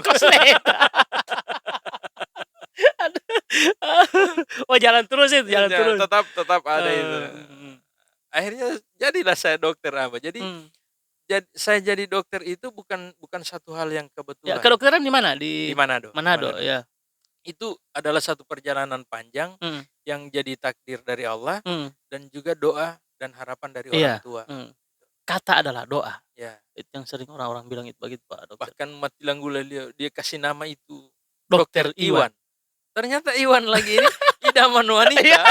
Jalan terus itu, jalan terus. Tetap ada itu. Akhirnya jadilah saya dokter apa. Jadi saya jadi dokter itu bukan satu hal yang kebetulan. Ya, kedokteran di mana? Di Manado. Manado, ya. Itu adalah satu perjalanan panjang yang jadi takdir dari Allah dan juga doa dan harapan dari orang tua. Kata adalah doa. Ya. Itu yang sering orang-orang bilang itu begitu Pak Dokter. Bahkan Mati Langgula dia kasih nama itu Dokter Iwan. Ternyata Iwan lagi ini idaman wanita.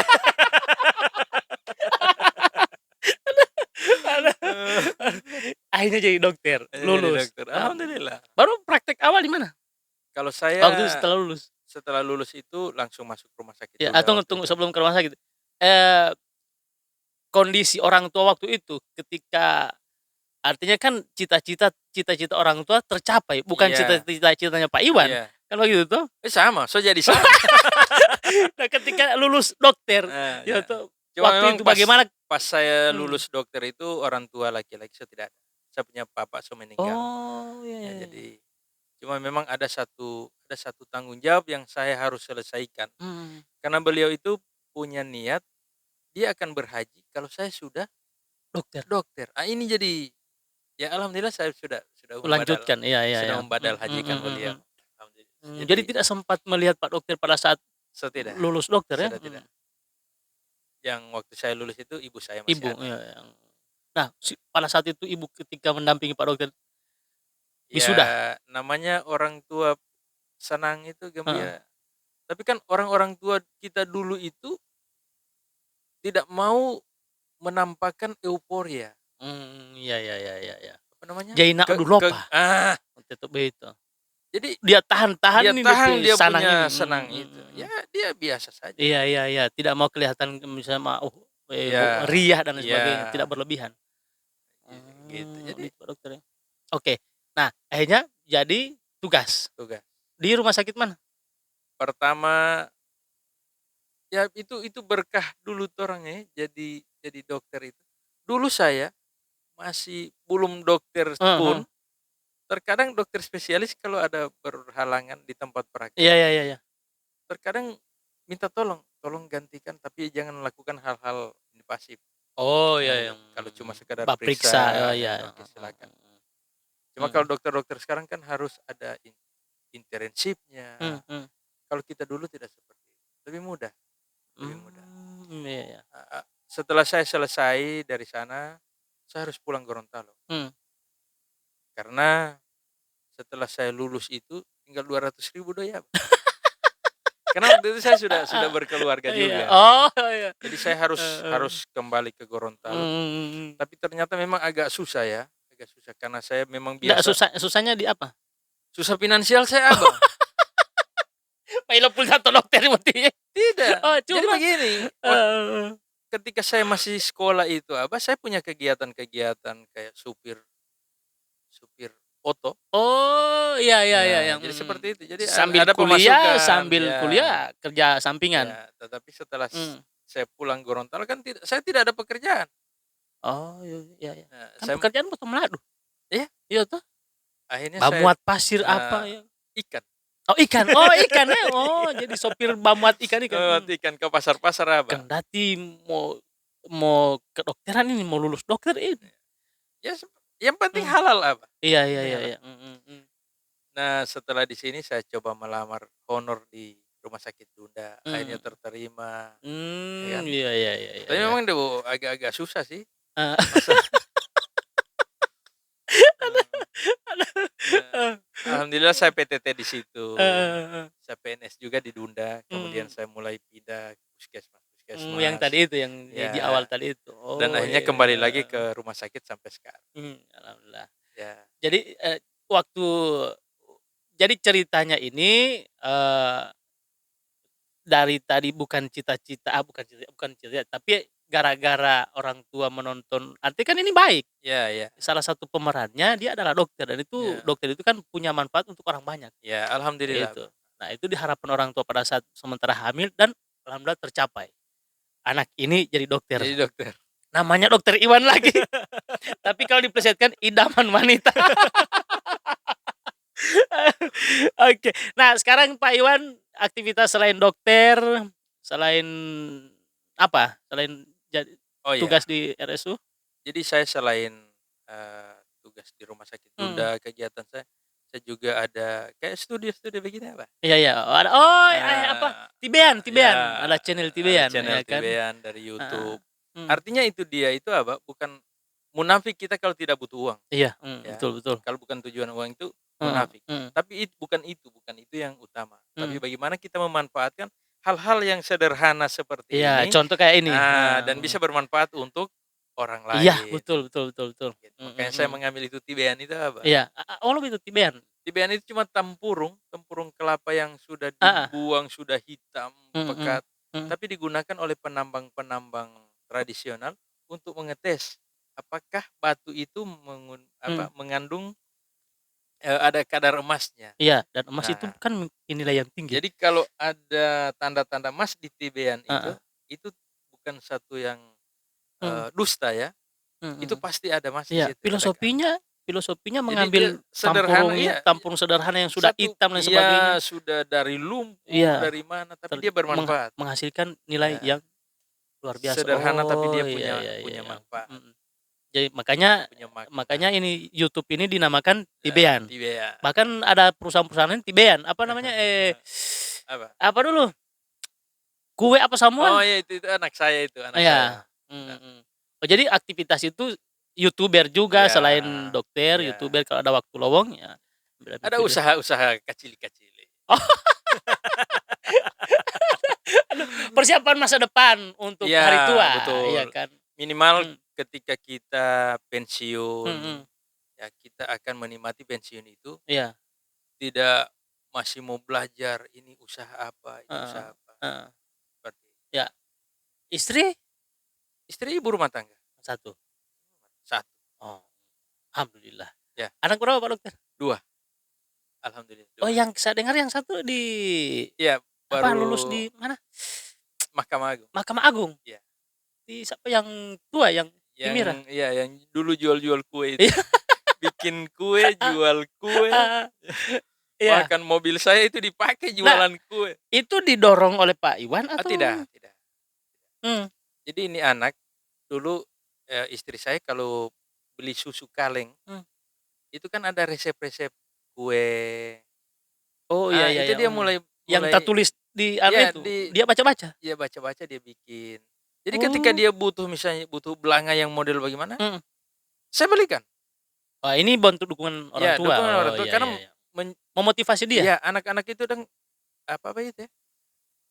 Akhirnya jadi dokter, lulus. Alhamdulillah. Baru praktek awal di mana? Kalau saya waktu setelah lulus. setelah lulus itu langsung masuk rumah sakit Ya, Duda tunggu waktu tunggu itu. sebelum ke rumah sakit. Eee, Kondisi orang tua waktu itu ketika artinya kan cita-cita orang tua tercapai, bukan Iya, cita-citanya Pak Iwan, iya. kan begitu toh? Sama, so jadi sama. Nah, ketika lulus dokter, ya Ya. toh, Cuma waktu memang itu pas bagaimana? pas saya Mmm. lulus dokter itu orang tua laki-laki saya tidak ada. Saya punya bapak meninggal. Oh, ya Ya ya ya. jadi cuma memang ada satu tanggung jawab yang saya harus selesaikan. Mhm. Karena beliau itu punya niat dia akan berhaji kalau saya sudah Dokter, dokter. Ini jadi ya alhamdulillah saya sudah membadal melanjutkan, iya iya sudah iya. membadal hajikan beliau. Alhamdulillah. Jadi Jadi tidak sempat melihat Pak Dokter pada saat so tidak, lulus dokter ya? sudah tidak. Yang waktu saya lulus itu ibu saya masih Ibu, ada. iya, yang nah, pada saat itu Ibu ketika mendampingi Pak Dokter wisuda? Ya namanya orang tua senang itu Heeh. gembira. Tapi kan orang-orang tua kita dulu itu tidak mau menampakkan euforia. Iya iya iya iya iya. Apa namanya? Jaina Ke ke Abdullopa, waktu itu begitu. jadi Dia tahan-tahan dia nih tahan DP dia sanang punya ini, senang itu. Ya dia biasa saja. Iya iya iya, tidak mau kelihatan misalnya Ya, riah dan lain iya, sebagainya, tidak berlebihan. gitu. Jadi Gitu Pak Dokter ya. Oke, nah akhirnya jadi tugas tugas. di rumah sakit mana? Pertama ya itu berkah dulu torang ya jadi dokter itu. Dulu saya masih belum dokter Heeh heeh. pun, terkadang dokter spesialis kalau ada berhalangan di tempat praktek, Iya iya iya iya. terkadang minta tolong gantikan tapi jangan lakukan hal-hal invasif. Oh Nah, iya yang kalau cuma sekedar periksa, oh periksa, iya. ya oke silakan. Cuma Mhm. kalau dokter-dokter sekarang kan harus ada internshipnya. Mhm mhm. Kalau kita dulu tidak seperti itu. Lebih mudah, lebih mudah. Iya iya. Setelah saya selesai dari sana, saya harus pulang Gorontalo. Mmm. Karena setelah saya lulus itu tinggal 200.000 doya. Karena waktu itu saya sudah berkeluarga Iya. juga. Oh, iya. Jadi saya harus Heeh. harus kembali ke Gorontalo. Tapi ternyata memang agak susah ya, agak susah karena saya memang Nggak, biasa susahnya di apa? susah finansial saya, Abang. Pailo pun satu dokter berarti. Tidak, Oh, jadi cuma begini, ketika saya masih sekolah itu, saya punya kegiatan-kegiatan kayak supir supir oto. oh, iya iya iya, Ya, yang jadi seperti itu. Jadi sambil ada kuliah pemasukan, sambil ya. kuliah kerja sampingan? Ya, tetapi setelah Mmm. saya pulang Gorontalo kan saya tidak ada pekerjaan. Oh, iya iya iya. Nah, Kan saya pekerjaan potong madu. iya, Iya toh? akhirnya saya, Bamuat pasir apa ya? ikan, Ikan ya? Oh, jadi sopir bamuat ikan-ikan, ikan ke pasar-pasar, Abang. Kendati mau mau kedokteran ini, mau lulus dokter ini. Ya yang penting Mmm. halal, Abang, Iya yang iya penting iya halal. iya, Nah, setelah di sini saya coba melamar honor di rumah sakit Dunda, akhirnya mhm. terterima, ya kan. Iya iya iya iya Tapi iya. memang agak-agak susah sih, Heeh. masa eee, alhamdulillah saya PTT di situ, Heeh. saya PNS juga di Dunda, kemudian Mhm. saya mulai pindah ke Yang puskesmas, tadi itu, yang di ya, awal tadi itu. dan Oh, akhirnya iya kembali iya. lagi ke rumah sakit sampai sekarang, Alhamdulillah. ya. Jadi, waktu jadi ceritanya ini, dari tadi bukan cita, tapi gara-gara orang tua menonton artinya kan ini baik, Ya, ya, salah satu pemerannya dia adalah dokter dan itu ya, dokter itu kan punya manfaat untuk orang banyak, ya, alhamdulillah, itu. Bang. Nah, itu diharapkan orang tua pada saat sementara hamil dan alhamdulillah tercapai. Anak ini jadi dokter, Jadi dokter. namanya Dokter Iwan lagi, tapi kalau diplesetkan idaman wanita. Oke. Nah, sekarang Pak Iwan aktivitas selain dokter, selain apa? Selain jadi Oh, ya. tugas di RSU? Jadi saya selain, tugas di rumah sakit Mmm. Bunda, kegiatan saya juga ada kayak studi-studi begini, apa. Iya iya. Oh, ada oh, apa, Eee, ya, Tibean, ada channel ada Tibean, channel ya kan? TV-an dari Heeh. YouTube. Mmm. Artinya itu dia itu apa, bukan munafik kita kalau tidak butuh uang, Iya, ya. betul betul. Kalau bukan tujuan uang itu Heeh, munafik. mhm, Tapi bukan itu yang utama. Tapi mmm. bagaimana kita memanfaatkan hal-hal yang sederhana seperti Iya, ini, contoh kayak ini, dan bisa bermanfaat untuk orang iya, lain. betul betul betul betul. Gitu, makanya saya mengambil itu TBN itu apa, Iya, oh, lu itu Tibean? TBN itu cuma tempurung kelapa yang sudah Heeh. dibuang, sudah hitam, Mhm. pekat, Mhm. tapi digunakan oleh penambang-penambang tradisional untuk mengetes apakah batu itu Mmm. mengandung, ada kadar emasnya. Iya, dan emas itu Nah, kan memiliki nilai yang tinggi. jadi kalau ada tanda-tanda emas di TBN Heeh. itu bukan satu yang, Mhm. dusta ya, itu Mhm. pasti ada emas di Iya, situ, ada filosofinya jadi dia mengambil sederhana, iya, tampurung sederhana yang sudah satu, hitam dan iya, sebagainya. sudah dari lumpur, Iya, dari mana, tapi dia bermanfaat. menghasilkan nilai Ya, yang luar biasa. sederhana tapi Oh, dia iya punya iya iya punya iya. manfaat, Mhm. Jadi makanya punya makna. makanya ini YouTube ini dinamakan Ya, Tibean. TBN. Bahkan ada perusahaan-perusahaan lain Tibean, apa namanya, Apa? apa dulu, kue apa Oh, Samuel? ya itu anak saya itu, anak saya. Iya, mhm. Oh, jadi aktivitas itu YouTuber juga Iya, selain dokter, iya. YouTuber kalau ada waktu lowong ya ambil Ada video. usaha-usaha kecil-kecil. Oh, aduh, persiapan masa depan untuk Iya, hari tua, iya betul. kan? Minimal Mmm. ketika kita pensiun, Mhm. ya kita akan menikmati pensiun itu Iya. tidak masih mau belajar ini Heeh. usaha apa, Heeh. seperti itu. Ya. Istri? Istri ibu rumah tangga, 1? satu, Oh, alhamdulillah. ya, Anak berapa Pak Dokter? 2, alhamdulillah Oh, 2. yang saya dengar yang satu di Iya, apa, lulus baru di mana? Mahkamah Agung. Mahkamah Agung? Iya, Di siapa yang tua, yang Timira? yang dulu jual-jual kue itu. Iya. Bikin kue, jual kue, Iya. bahkan mobil saya itu dipakai Nah, jualan kue. itu didorong oleh Pak Iwan Ah, atau? tidak, tidak. Mmm. Jadi ini anak, dulu, istri saya kalau beli susu kaleng, Mmm. itu kan ada resep-resep kue. Oh, iya iya Itu iya, dia mulai yang mulai tertulis di anu ya itu, dia baca-baca? dia baca-baca dia bikin. Jadi ketika Oh. dia misalnya butuh belanga yang model bagaimana, Mhm. saya belikan. Wah, ini bentuk dukungan orang Ya tua? dukungan orang Oh, tua iya karena iya iya. Memotivasi dia? ya anak-anak itu apa itu ya,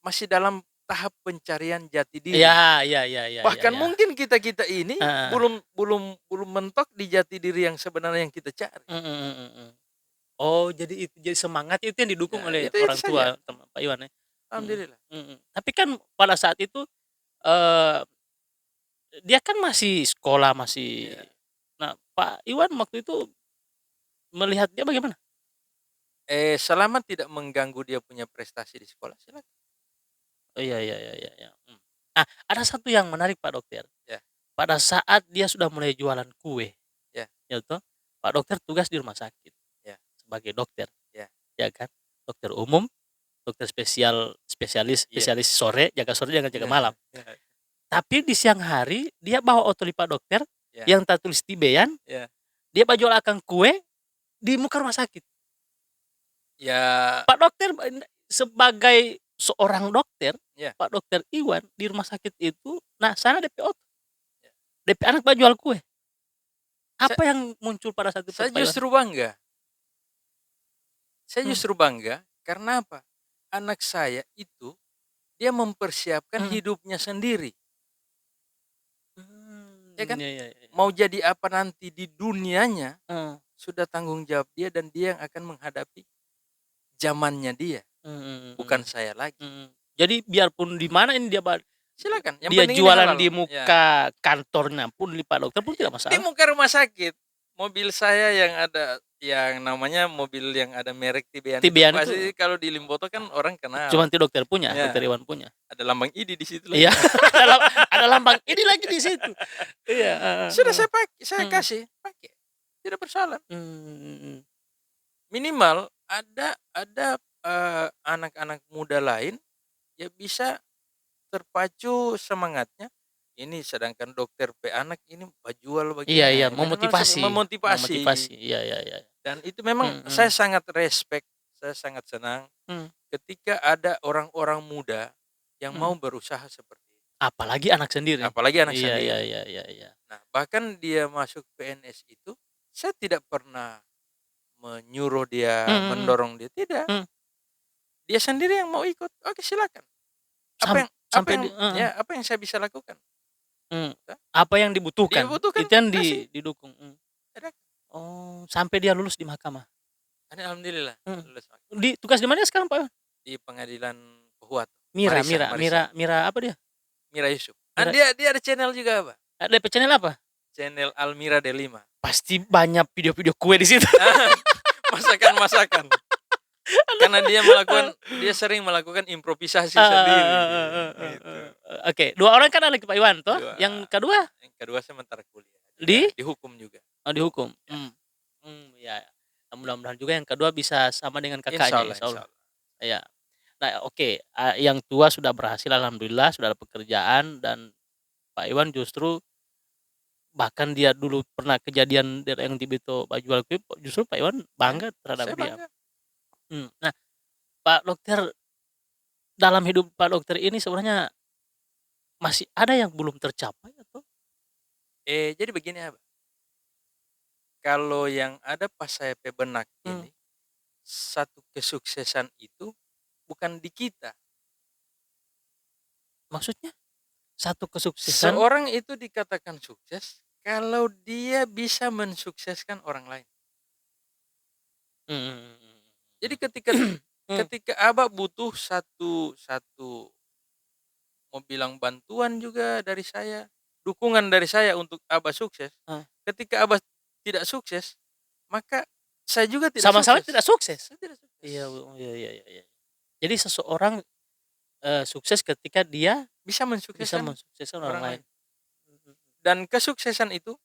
masih dalam tahap pencarian jati Iya diri. iya iya iya iya Bahkan iya. mungkin kita-kita ini Heeh. belum mentok di jati diri yang sebenarnya yang kita cari. Mhm mhm mhm. Oh, jadi semangat itu yang didukung Ya oleh itu orang saja, tua Pak Iwan ya? Mhm alhamdulillah. mhm. Tapi kan pada saat itu, eee, dia kan masih sekolah, masih Ya. nah, Pak Iwan waktu itu melihat dia bagaimana? Selama tidak mengganggu dia punya prestasi di sekolah silakan. Oh, iya iya iya iya iya, Nah, ada satu yang menarik Pak Dokter, Ya, pada saat dia sudah mulai jualan kue, ya, ya toh, Pak Dokter tugas di rumah sakit ya, sebagai dokter, ya, ya kan? Dokter umum, dokter spesialis iya. spesialis sore, jaga Ya, jaga malam. ya, Tapi di siang hari dia bawa otoli Pak Dokter ya, yang tertulis Tibean, ya. dia jual kue di muka rumah sakit. Ya, Pak Dokter sebagai seorang dokter, ya, Pak Dokter Iwan di rumah sakit itu, nah sana DP ya. DP anak jual kue. Sa Apa yang muncul pada saat itu saya Pak Iwan? justru bangga. Saya Mmm. justru bangga karena apa? Anak saya itu dia mempersiapkan Mhm. hidupnya sendiri, ya kan? Iya iya iya. Mau jadi apa nanti di dunianya, Heeh. sudah tanggung jawab dia dan dia yang akan menghadapi zamannya dia, Mhm bukan mhm saya lagi. mhm. Jadi biarpun di mana ini Silakan, yang dia penting ini jualan halal. di Ya, muka kantornya pun, di Pak Dokter pun tidak di masalah? muka rumah sakit, mobil saya yang ada yang namanya mobil yang ada merek Tibean itu Tibean itu pasti kalau di Limboto kan orang kenal. cuman ti dokter punya, Dokter Ya, Iwan punya? ada lambang ID di situ Iya, lagi. ada lambang ini lagi di situ. Iya, heeh Sudah heeh. saya Mhm. kasih, pakai, tidak bersalah. Mhm. Minimal ada, anak-anak muda lain yang bisa terpacu semangatnya, ini sedangkan dokter anak ini jual Iya iya, begini, minimal memotivasi. memotivasi, iya iya iya. Dan itu memang saya Mhm sangat respect, saya sangat senang mhm ketika ada orang-orang muda yang mau mhm. berusaha seperti itu, Apalagi anak sendiri. apalagi anak Iya iya sendiri. iya iya iya. Nah, bahkan dia masuk PNS itu, saya tidak pernah menyuruh dia, Mhm mhm mendorong dia, tidak. mhm. Dia sendiri yang mau ikut, oke silakan. Sam Apa sampai yang di heeh, ya, apa yang saya bisa lakukan? mhm. Ya, Apa yang dibutuhkan, dibutuhkan itu yang kasih, didukung, ada. Oh, sampai dia lulus di mahkamah? Alhamdulillah Mhm. lulus Pak. Tugas di mana sekarang, Pak Iwan? Di pengadilan Huat, Mira Marissa Mira Marissa. Mira Mira apa dia? Mira Yusuf. Mira Dia ada channel juga, Pak. DP channel apa? Channel Almira Delima. Pasti banyak video-video kue di situ. Masakan-masakan. Karena dia sering melakukan improvisasi sendiri. Gitu. Oke, 2 orang kan anak Pak Iwan toh? 2. Yang kedua? Yang kedua sementara kuliah. Di? Di hukum juga. Oh, di hukum. Ya. Ya. Mudah-mudahan juga yang kedua bisa sama dengan kakaknya, Insya Allah. Iya. Nah, oke, yang tua sudah berhasil alhamdulillah, sudah ada pekerjaan, dan Pak Iwan justru bahkan dia dulu pernah kejadian yang di Beto jual kue, justru Pak Iwan bangga terhadap Saya dia. bangga. Nah, Pak Dokter, dalam hidup Pak Dokter ini sebenarnya masih ada yang belum tercapai atau? Jadi begini, Abah. Kalau yang ada pas saya benak ini, satu kesuksesan itu bukan di kita. Maksudnya? Satu kesuksesan? Seorang itu dikatakan sukses kalau dia bisa mensukseskan orang lain. Jadi ketika Abah butuh satu mau bilang bantuan juga dari saya, dukungan dari saya untuk Abah sukses. Ketika Abah tidak sukses, maka saya juga tidak sama-sama sukses. tidak sukses. Saya tidak sukses. Iya. Jadi seseorang sukses ketika dia bisa mensukseskan orang lain. Dan kesuksesan itu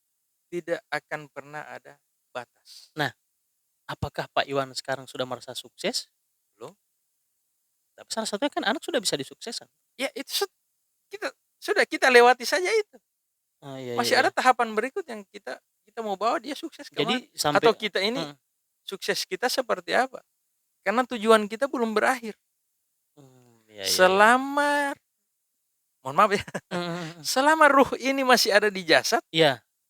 tidak akan pernah ada batas. Nah, apakah Pak Iwan sekarang sudah merasa sukses? Belum. Tapi salah satunya kan anak sudah bisa disukseskan. Ya itu kita lewati saja itu. Masih ada tahapan berikut yang kita mau bawa dia sukses kemana. Jadi atau kita ini sukses kita seperti apa? Karena tujuan kita belum berakhir. Selama mohon maaf ya, selama ruh ini masih ada di jasad,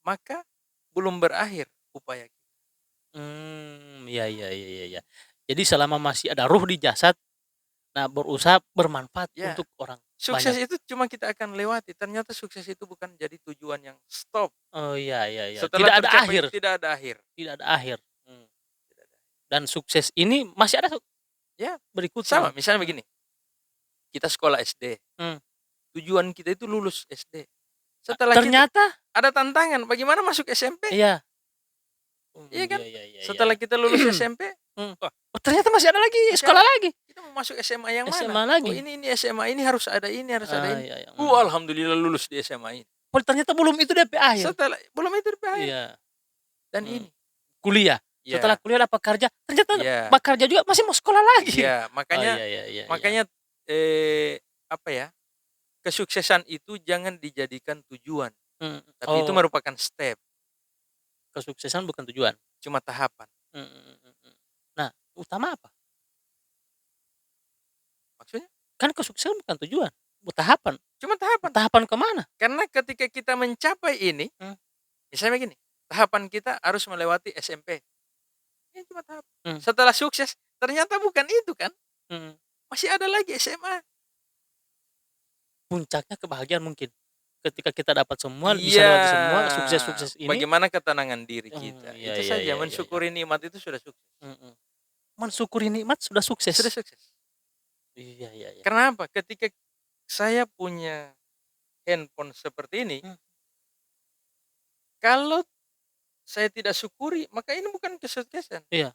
maka belum berakhir upaya kita. Iya. Jadi selama masih ada ruh di jasad, nah berusaha bermanfaat untuk orang sukses banyak. Itu cuma kita akan lewati. Ternyata sukses itu bukan jadi tujuan yang stop. Oh iya. Setelah tidak ada akhir. Tidak ada akhir. Dan sukses ini masih ada berikutnya. Sama, misalnya begini. Kita sekolah SD. Tujuan kita itu lulus SD. Setelah ternyata ada tantangan, bagaimana masuk SMP? Iya. Iya kan? Setelah kita lulus SMP, ternyata masih ada lagi sekolah lagi. Kita mau masuk SMA yang SMA mana? lagi. Ini SMA ini harus ada ini, harus ada ini. Alhamdulillah lulus di SMA ini. Ternyata belum itu DP akhir. Belum itu DP akhir. Iya. Dan ini kuliah. Setelah kuliah dapat kerja, ternyata bekerja juga masih mau sekolah lagi. Iya, makanya apa ya? Kesuksesan itu jangan dijadikan tujuan. Tapi itu merupakan step. Kesuksesan bukan tujuan, cuma tahapan. Nah, utama apa? Maksudnya? Kan kesuksesan bukan tujuan, tahapan. Cuma tahapan. Tahapan kemana? Karena ketika kita mencapai ini, misalnya begini, tahapan kita harus melewati SMP. Ini cuma tahap. Setelah sukses, ternyata bukan itu kan? Masih ada lagi SMA. Puncaknya kebahagiaan mungkin. Ketika kita dapat semua, bisa lewati semua, sukses ini. Bagaimana ketenangan diri kita. Itu saja, mensyukuri nikmat itu sudah sukses. Mensyukuri nikmat sudah sukses. Sudah sukses. Iya. Kenapa? Ketika saya punya handphone seperti ini, kalau saya tidak syukuri, maka ini bukan kesuksesan. Iya.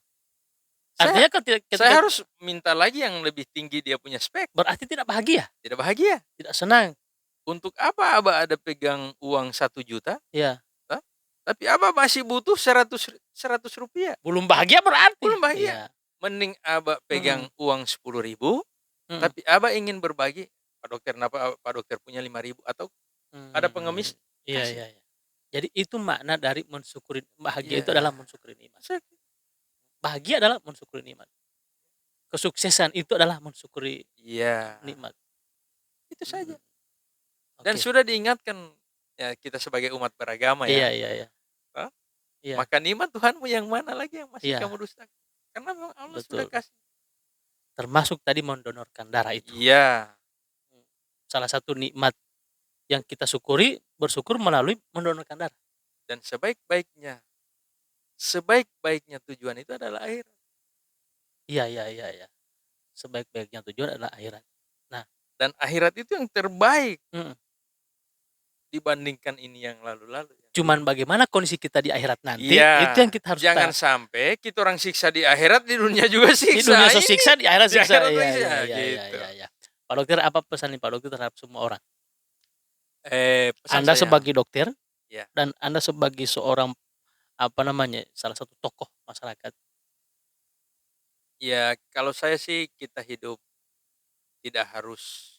Artinya ketika saya harus minta lagi yang lebih tinggi dia punya spek. Berarti tidak bahagia. Tidak bahagia. Tidak senang. Untuk apa Abah ada pegang uang 1 juta? Iya. Tapi Abah masih butuh 100 rupiah. Belum bahagia berarti. Belum bahagia. Iya. Mending Abah pegang uang 10.000, tapi Abah ingin berbagi. Pak Dokter, kenapa Pak Dokter punya 5.000 atau ada pengemis? Iya. Jadi itu makna dari mensyukuri. Bahagia itu adalah mensyukuri nikmat. Bahagia adalah mensyukuri nikmat. Kesuksesan itu adalah mensyukuri nikmat. Itu saja. Dan sudah diingatkan ya kita sebagai umat beragama ya. Iya. Maka nikmat Tuhanmu yang mana lagi yang masih kamu dustakan? Karena memang Allah sudah kasih. Termasuk tadi mendonorkan darah itu. Iya. Salah satu nikmat yang kita syukuri, bersyukur melalui mendonorkan darah. Dan sebaik-baiknya tujuan itu adalah akhirat. Iya iya iya iya. Sebaik-baiknya tujuan adalah akhirat. Nah Dan akhirat itu yang terbaik mhm, dibandingkan ini yang lalu-lalu, yang cuman dunia. bagaimana kondisi kita di akhirat nanti, itu Iya, yang kita harus jangan sampai kita orang siksa di akhirat, di dunia juga di dunia siksa. so Ini siksa, di akhirat di siksa. akhirat Iya lagi iya siksa, iya iya gitu. iya iya. Pak Dokter, apa pesan nih Pak Dokter terhadap semua orang? Pesan Anda saya, sebagai dokter ya, dan Anda sebagai seorang, apa namanya, salah satu tokoh masyarakat. ya kalau saya sih kita hidup tidak harus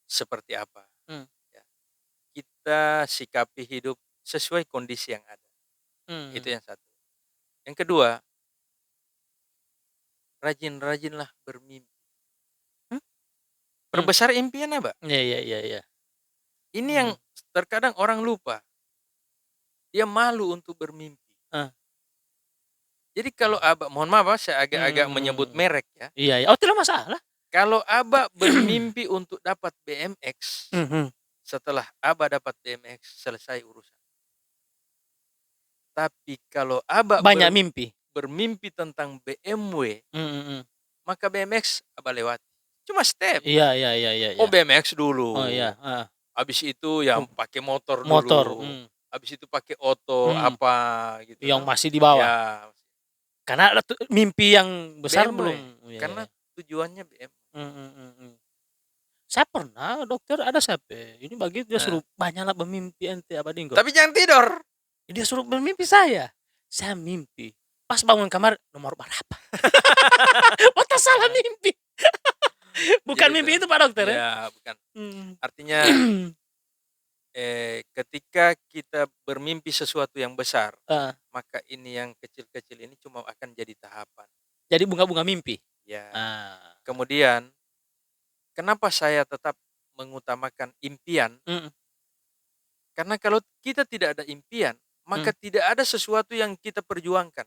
seperti apa, Mmm, ya. Kita sikapi hidup sesuai kondisi yang ada, itu mhm. yang satu. Yang kedua, rajin-rajinlah bermimpi. Mmm? Mmm, Perbesar impian, Mbak. iya iya iya iya. Ini yang Mmm, terkadang orang lupa, dia malu untuk bermimpi. ah, Jadi kalau Abah, mohon maaf saya agak-agak menyebut mmm, merek ya. iya iya. Oh, tidak masalah. Kalau Abah bermimpi untuk dapat BMX, Mhm, setelah Abah dapat BMX selesai urusan. Tapi kalau Abah banyak mimpi. bermimpi tentang BMW, Mhm mhm. maka BMX Abah lewati. Cuma step. Iya iya iya iya Oh iya. BMX Oh iya, dulu, heeh. habis itu yang Mmm, pakai motor motor, dulu, habis itu pakai oto mhm, apa gitu yang toh. masih di bawah. Ya, Karena ada mimpi yang besar belum. BMW, Iya iya karena iya. tujuannya Mhm mhm mhm. Saya pernah dokter ada siapa, ini bagi dia heeh. suruh, "Banyaklah bermimpi ente Abadingko." Tapi jangan tidur. Dia suruh bermimpi saya. Saya mimpi, pas bangun kamar, nomor berapa? Oh, salah mimpi. Bukan Jadi itu, mimpi itu Pak Dokter ya? ya bukan. Mmm. Artinya, ketika kita bermimpi sesuatu yang besar, Heeh, maka ini yang kecil-kecil ini cuma akan jadi tahapan. jadi bunga-bunga mimpi? Ya, Ah, kemudian kenapa saya tetap mengutamakan impian, mhm, karena kalau kita tidak ada impian, maka mmm, tidak ada sesuatu yang kita perjuangkan,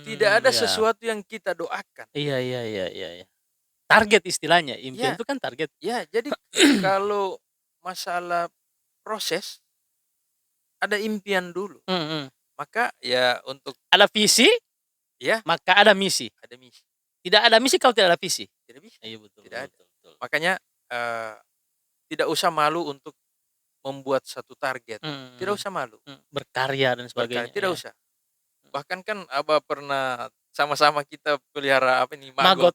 tidak ada iya. sesuatu yang kita doakan. Iya iya iya iya iya. Target istilahnya, impian Ya, itu kan target. ya, jadi kalau masalah proses, ada impian dulu. Mhm. Maka ya untuk Ada visi, ya, maka ada misi. ada misi. Tidak ada misi kalau tidak ada visi. Tidak bisa, Iya betul tidak betul ada. betul betul. Makanya, tidak usah malu untuk membuat satu target, tidak Mhm usah malu, mhm. Berkarya dan berkarya sebagainya, tidak ya. usah. Bahkan kan Abah pernah sama-sama kita pelihara apa nih, maggot. Magot.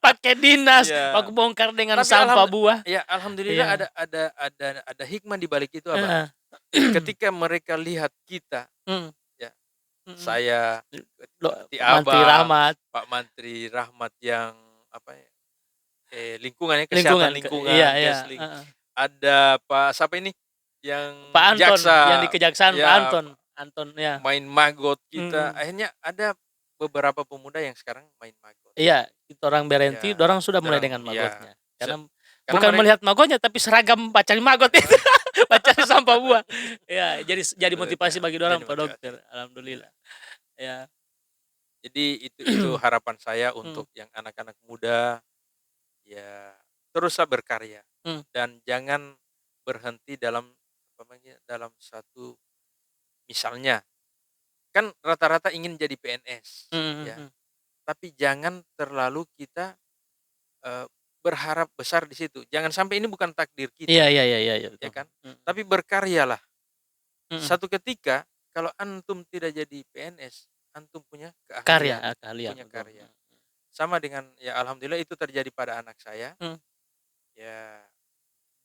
Pakai dinas, Iya, aku bongkar dengan tapi sampah buah. ya alhamdulillah Iya, ada hikmah di balik itu, Abah. heeh. Ketika mereka lihat kita, Mhm ya, mhm. saya, Lo berarti Mantri Abah, Rahmat, Pak Mantri Rahmat yang apa ya, lingkungan ya, kesehatan lingkungan iya lingkungan, iya, Kesling, heeh. ada Pak siapa ini, yang Pak Anton, yang di jaksa, kejaksaan Pak ya Anton, Anton ya, main maggot kita, mhm. akhirnya ada beberapa pemuda yang sekarang main maggot. Iya, kita orang berhenti, Ya, dorang sudah mulai dorang dengan ya, magotnya. Karena karena bukan mereka melihat magotnya, tapi seragam pacari magot itu, pacari sampah buah. Iya, jadi motivasi bagi dorang jadi Pak motivasi. Dokter, Ya. alhamdulillah. Ya, Jadi itu harapan saya mmm, untuk yang anak-anak muda, ya teruslah berkarya mmm, dan jangan berhenti dalam apa namanya, dalam satu, misalnya, kan rata-rata ingin jadi PNS, mhm ya, mhm. tapi jangan terlalu kita, eee, berharap besar di situ. Jangan sampai ini bukan takdir Iya kita, iya iya iya iya, ya betul. kan? Mhm Tapi berkaryalah. mhm. Satu ketika kalau antum tidak jadi PNS, antum punya Karya, keahlian, keahlian, punya betul. karya. Sama dengan ya alhamdulillah itu terjadi pada anak saya, Mhm ya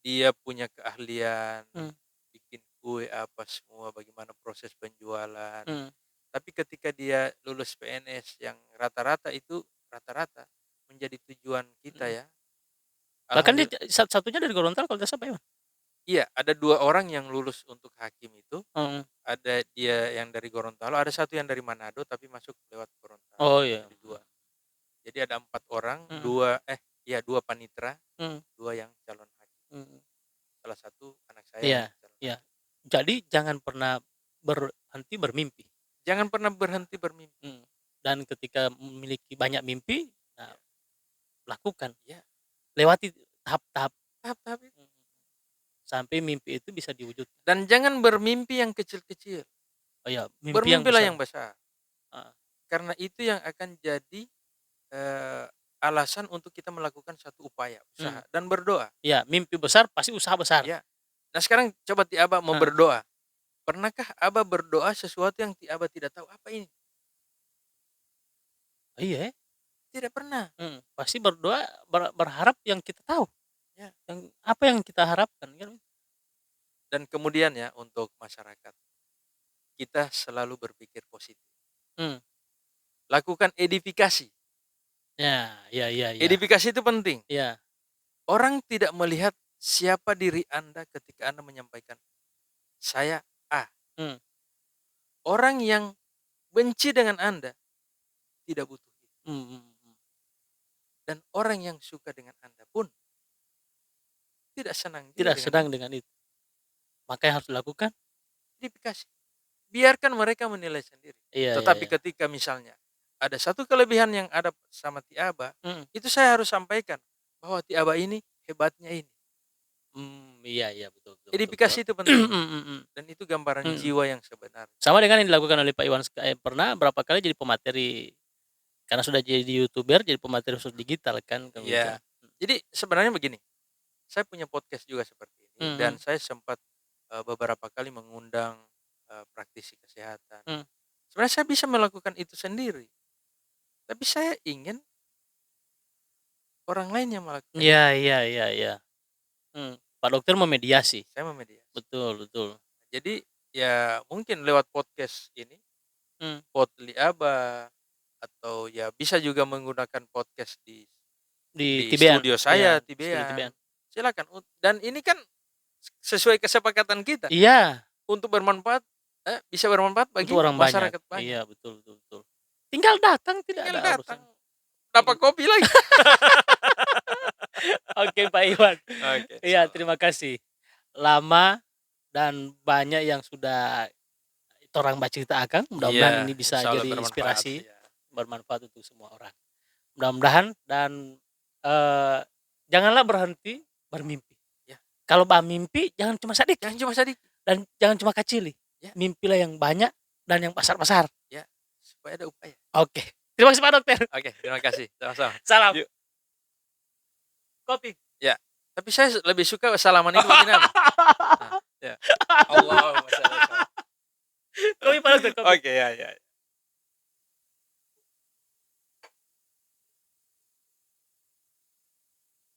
dia punya keahlian mhm bikin kue apa semua, bagaimana proses penjualan. mhm Tapi ketika dia lulus PNS yang rata-rata itu, rata-rata menjadi tujuan kita mhm. ya. Bahkan dia Alhamdulillah, satunya dari Gorontalo kalau tidak salah, Pak, ya? iya, ada 2 orang yang lulus untuk hakim itu, Mhm. ada dia yang dari Gorontalo, ada satu yang dari Manado tapi masuk lewat Gorontalo, Oh iya, jadi 2. Jadi ada 4 orang, mhm 2 iya 2 panitera, mhm 2 yang calon hakim. mhm. Salah satu anak saya Iya yang calon iya. hakim. Jadi jangan pernah berhenti bermimpi, Jangan pernah berhenti bermimpi. mhm, dan ketika memiliki banyak mimpi, nah Ya, lakukan, ya, lewati tahap-tahap, tahap-tahap itu. mhm, sampai mimpi itu bisa diwujudkan. Dan jangan bermimpi yang kecil-kecil, Oh ya, mimpi yang bermimpilah besar, yang besar. heeh. karena itu yang akan jadi alasan untuk kita melakukan satu upaya, usaha dan berdoa. Iya, mimpi besar pasti usaha besar. Ya. Nah sekarang coba ti Abah mau berdoa. Pernahkah Abah berdoa sesuatu yang ti Abah tidak tahu apa ini? Iya. Tidak pernah. Pasti berdoa berharap yang kita tahu. Ya. Yang apa yang kita harapkan kan. Dan kemudian ya untuk masyarakat, kita selalu berpikir positif. Lakukan edifikasi. Ya. Edifikasi itu penting. Ya. Orang tidak melihat siapa diri Anda ketika Anda menyampaikan, saya A. Orang yang benci dengan Anda tidak butuh itu. Dan orang yang suka dengan Anda pun tidak senang dengan itu. Maka yang harus dilakukan edifikasi. Biarkan mereka menilai sendiri. Tetapi ketika misalnya ada satu kelebihan yang ada sama ti Abah, itu saya harus sampaikan bahwa ti Abah ini hebatnya ini. Iya betul. Edifikasi itu penting. Dan itu gambaran jiwa yang sebenarnya. Sama dengan yang dilakukan oleh Pak Iwan pernah berapa kali jadi pemateri, karena sudah jadi YouTuber, jadi pemateri khusus digital kan. Iya. Jadi sebenarnya begini, saya punya podcast juga seperti ini dan saya sempat beberapa kali mengundang praktisi kesehatan. Sebenarnya saya bisa melakukan itu sendiri, tapi saya ingin orang lain yang melakukan. Iya. Pak dokter memediasi. Saya memediasi. Betul. Jadi ya mungkin lewat podcast ini, Potli Abah, atau ya bisa juga menggunakan podcast di studio saya, Tibean. Silakan. Dan ini kan sesuai kesepakatan kita. Iya. Untuk bermanfaat, bisa bermanfaat bagi orang masyarakat banyak. Iya betul. Tinggal datang, tidak ada urusan. Dapat kopi lagi. Oke Pak Iwan. Iya terima kasih. Lama dan banyak yang sudah orang bercerita akan. Mudah-mudahan ini bisa jadi inspirasi, bermanfaat untuk semua orang. Mudah-mudahan dan janganlah berhenti bermimpi. Kalau mimpi jangan cuma sedikit. Dan jangan cuma kecil. Mimpilah yang banyak dan yang besar-besar. Ya, supaya ada upaya. Oke. Terima kasih Pak Dokter. Oke, terima kasih. Sama-sama. Salam. Kopi. Ya, tapi saya lebih suka salaman itu begini. Ya. Allahumma shalli. Kopi Pak Dokter. Oke, ya.